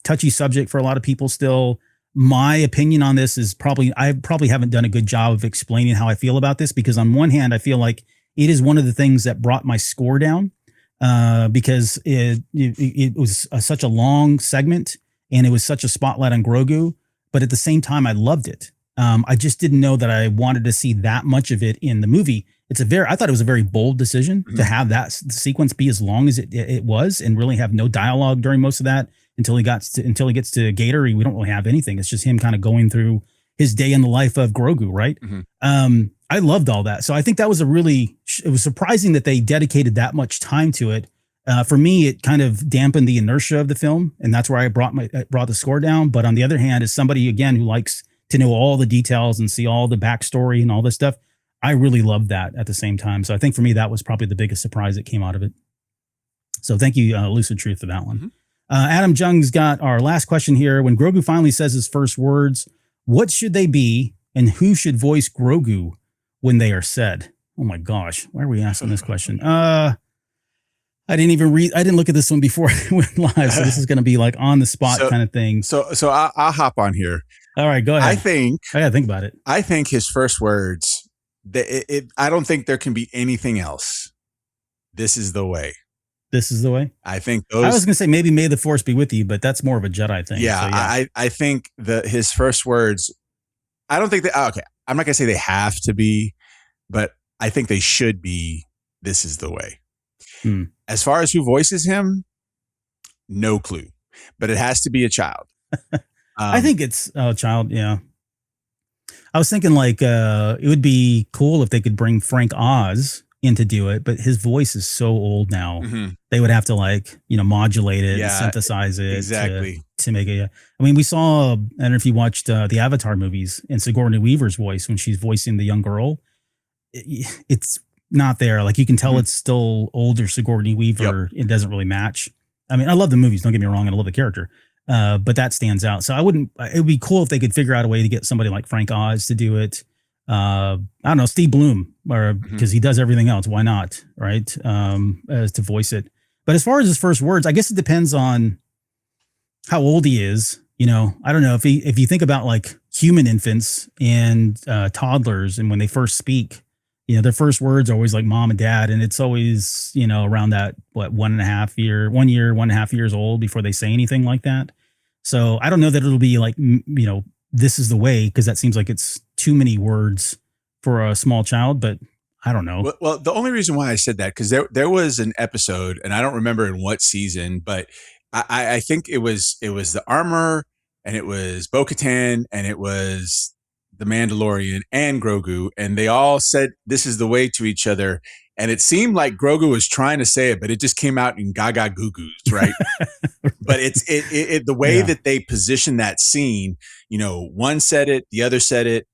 touchy subject for a lot of people still. My opinion on this is I probably haven't done a good job of explaining how I feel about this, because on one hand, I feel like it is one of the things that brought my score down because it was such a long segment. And it was such a spotlight on Grogu, but at the same time, I loved it. I just didn't know that I wanted to see that much of it in the movie. I thought it was a very bold decision to have that sequence be as long as it was, and really have no dialogue during most of that until he gets to Gator. We don't really have anything. It's just him kind of going through his day in the life of Grogu, right? I loved all that. So I think that was it was surprising that they dedicated that much time to it. For me, it kind of dampened the inertia of the film, and that's where I brought the score down. But on the other hand, as somebody, again, who likes to know all the details and see all the backstory and all this stuff, I really loved that at the same time. So I think for me, that was probably the biggest surprise that came out of it. So thank you, Lucid Truth, for that one. Adam Jung's got our last question here. When Grogu finally says his first words, what should they be, and who should voice Grogu when they are said? Oh my gosh, why are we asking this question? I didn't look at this one before it went live. So this is going to be like on the spot kind of thing. So I'll hop on here. All right, go ahead. I gotta think about it. I think his first words, I don't think there can be anything else. This is the way. This is the way. I think I was going to say maybe may the force be with you, but that's more of a Jedi thing. Yeah. So, yeah. I think his first words, I don't think okay. I'm not going to say they have to be, but I think they should be. This is the way. As far as who voices him, no clue, but it has to be a child. I think it's a child. Yeah. I was thinking like it would be cool if they could bring Frank Oz in to do it, but his voice is so old now. They would have to modulate it, and synthesize it exactly to make it. I mean, we saw, I don't know if you watched the Avatar movies, and Sigourney Weaver's voice when she's voicing the young girl, it's not there. Like you can tell it's still older Sigourney Weaver. It doesn't really match. I mean, I love the movies, don't get me wrong, and I love the character. But that stands out. So it would be cool if they could figure out a way to get somebody like Frank Oz to do it. I don't know, Steve Bloom, or because he does everything else. Why not? Right. To voice it. But as far as his first words, I guess it depends on how old he is. You know, I don't know if you think about like human infants and toddlers, and when they first speak, their first words are always like mom and dad. And it's always, around that, 1.5 years old before they say anything like that. So I don't know that it'll be like, this is the way, because that seems like it's too many words for a small child, but I don't know. Well, the only reason why I said that, because there was an episode, and I don't remember in what season, but I think it was the Armor, and it was Bo-Katan, and it was the Mandalorian and Grogu, and they all said this is the way to each other. And it seemed like Grogu was trying to say it, but it just came out in gaga goo-goos, right? But it's the way that they positioned that scene, one said it, the other said it,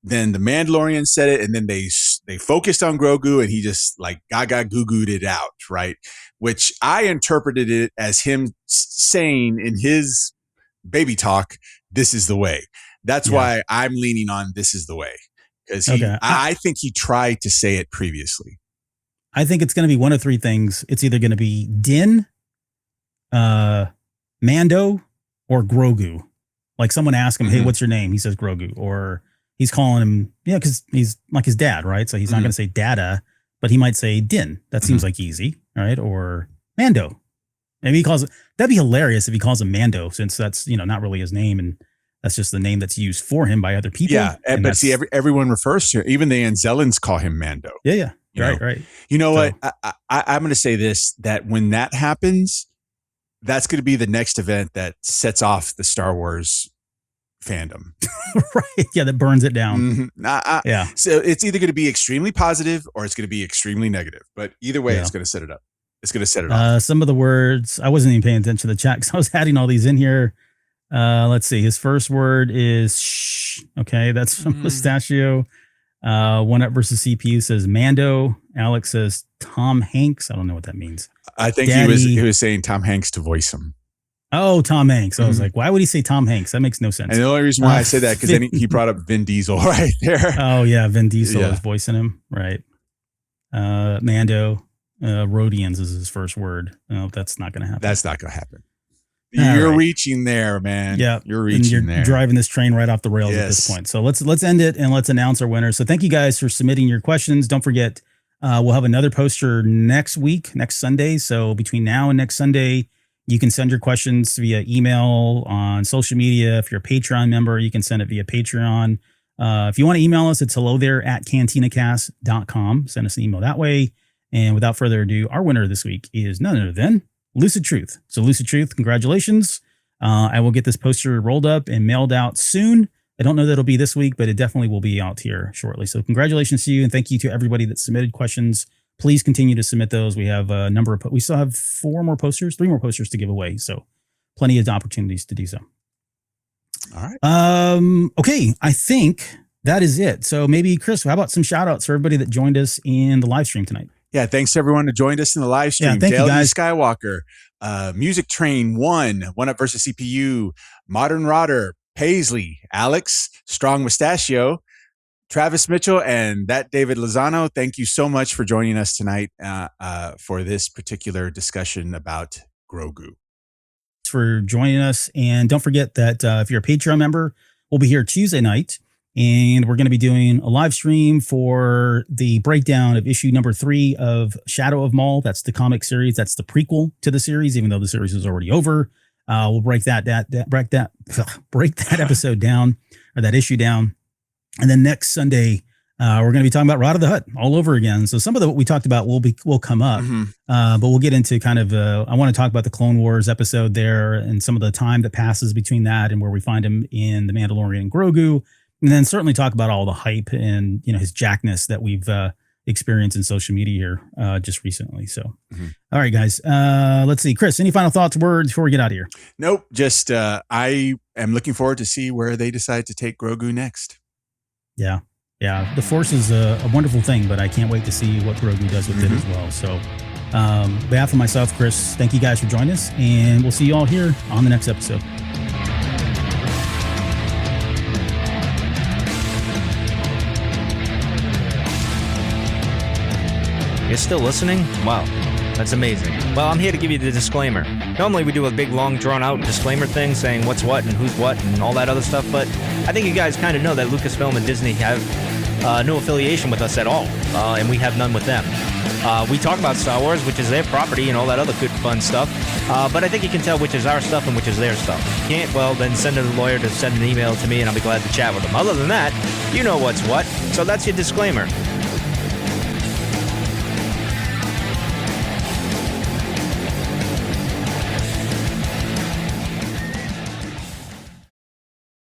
then the Mandalorian said it, and then they focused on Grogu, and he just like gaga goo-gooed it out, right? Which I interpreted it as him saying in his baby talk, this is the way. That's why I'm leaning on this is the way. because Okay. I think he tried to say it previously. I think it's going to be one of three things. It's either going to be Din, Mando, or Grogu. Like someone asked him, "Hey, what's your name?" He says Grogu, or he's calling him, because he's like his dad, right? So he's not going to say Dada, but he might say Din. That seems like easy, right? Or Mando. Maybe he calls it. That'd be hilarious if he calls him Mando, since that's not really his name, and that's just the name that's used for him by other people. Yeah, but see, everyone refers to him. Even the Anzellans call him Mando. Yeah. Right. You know what? I'm going to say this: that when that happens, that's going to be the next event that sets off the Star Wars fandom. Right. Yeah, that burns it down. Yeah. So it's either going to be extremely positive or it's going to be extremely negative. But either way, it's going to set it up. It's going to set it off. Some of the words, I wasn't even paying attention to the chat because I was adding all these in here. Let's see. His first word is shh. Okay, that's from Mustachio. One Up versus CPU says Mando. Alex says Tom Hanks. I don't know what that means. I think he was saying Tom Hanks to voice him. Oh, Tom Hanks. I was like, why would he say Tom Hanks? That makes no sense. And the only reason why I say that because then he brought up Vin Diesel right there. Oh yeah, Vin Diesel is voicing him, right? Mando. Rhodians is his first word. No, that's not going to happen. That's not going to happen. You're reaching there, man. Yeah, you're reaching there. Driving this train right off the rails at this point. So let's end it and let's announce our winner. So thank you guys for submitting your questions. Don't forget, we'll have another poster next Sunday. So between now and next Sunday, you can send your questions via email, on social media. If you're a Patreon member, you can send it via Patreon. If you want to email us, it's hello@cantinacast.com. Send us an email that way. And without further ado, our winner this week is none other than Lucid Truth. So Lucid Truth, congratulations. I will get this poster rolled up and mailed out soon. I don't know that it'll be this week, but it definitely will be out here shortly. So congratulations to you. And thank you to everybody that submitted questions. Please continue to submit those. We have a number of, we still have 3 more posters to give away. So plenty of opportunities to do so. All right. Okay. I think that is it. So maybe Chris, how about some shout outs for everybody that joined us in the live stream tonight? Yeah, thanks to everyone who joined us in the live stream. Yeah, thank you guys. Skywalker, Music Train 1 Up versus CPU, Modern Rodder, Paisley, Alex, Strong Mustachio, Travis Mitchell, and that David Lozano. Thank you so much for joining us tonight for this particular discussion about Grogu. Thanks for joining us. And don't forget that if you're a Patreon member, we'll be here Tuesday night. And we're going to be doing a live stream for the breakdown of issue number 3 of Shadow of Maul. That's the comic series. That's the prequel to the series, even though the series is already over. We'll break that episode down, or that issue down. And then next Sunday, we're going to be talking about Rod of the Hutt all over again. So some of what we talked about will come up, but we'll get into kind of, I want to talk about the Clone Wars episode there and some of the time that passes between that and where we find him in The Mandalorian and Grogu. And then certainly talk about all the hype and, his jackness that we've experienced in social media here just recently. So, all right, guys, let's see. Chris, any final thoughts, words before we get out of here? Nope. Just I am looking forward to see where they decide to take Grogu next. Yeah. The Force is a wonderful thing, but I can't wait to see what Grogu does with it as well. So, on behalf of myself, Chris, thank you guys for joining us, and we'll see you all here on the next episode. You're still listening? Wow, that's amazing. Well, I'm here to give you the disclaimer. Normally we do a big, long, drawn-out disclaimer thing saying what's what and who's what and all that other stuff, but I think you guys kind of know that Lucasfilm and Disney have no affiliation with us at all, and we have none with them. We talk about Star Wars, which is their property and all that other good, fun stuff, but I think you can tell which is our stuff and which is their stuff. If you can't, well, then send a lawyer to send an email to me, and I'll be glad to chat with them. Other than that, you know what's what, so that's your disclaimer.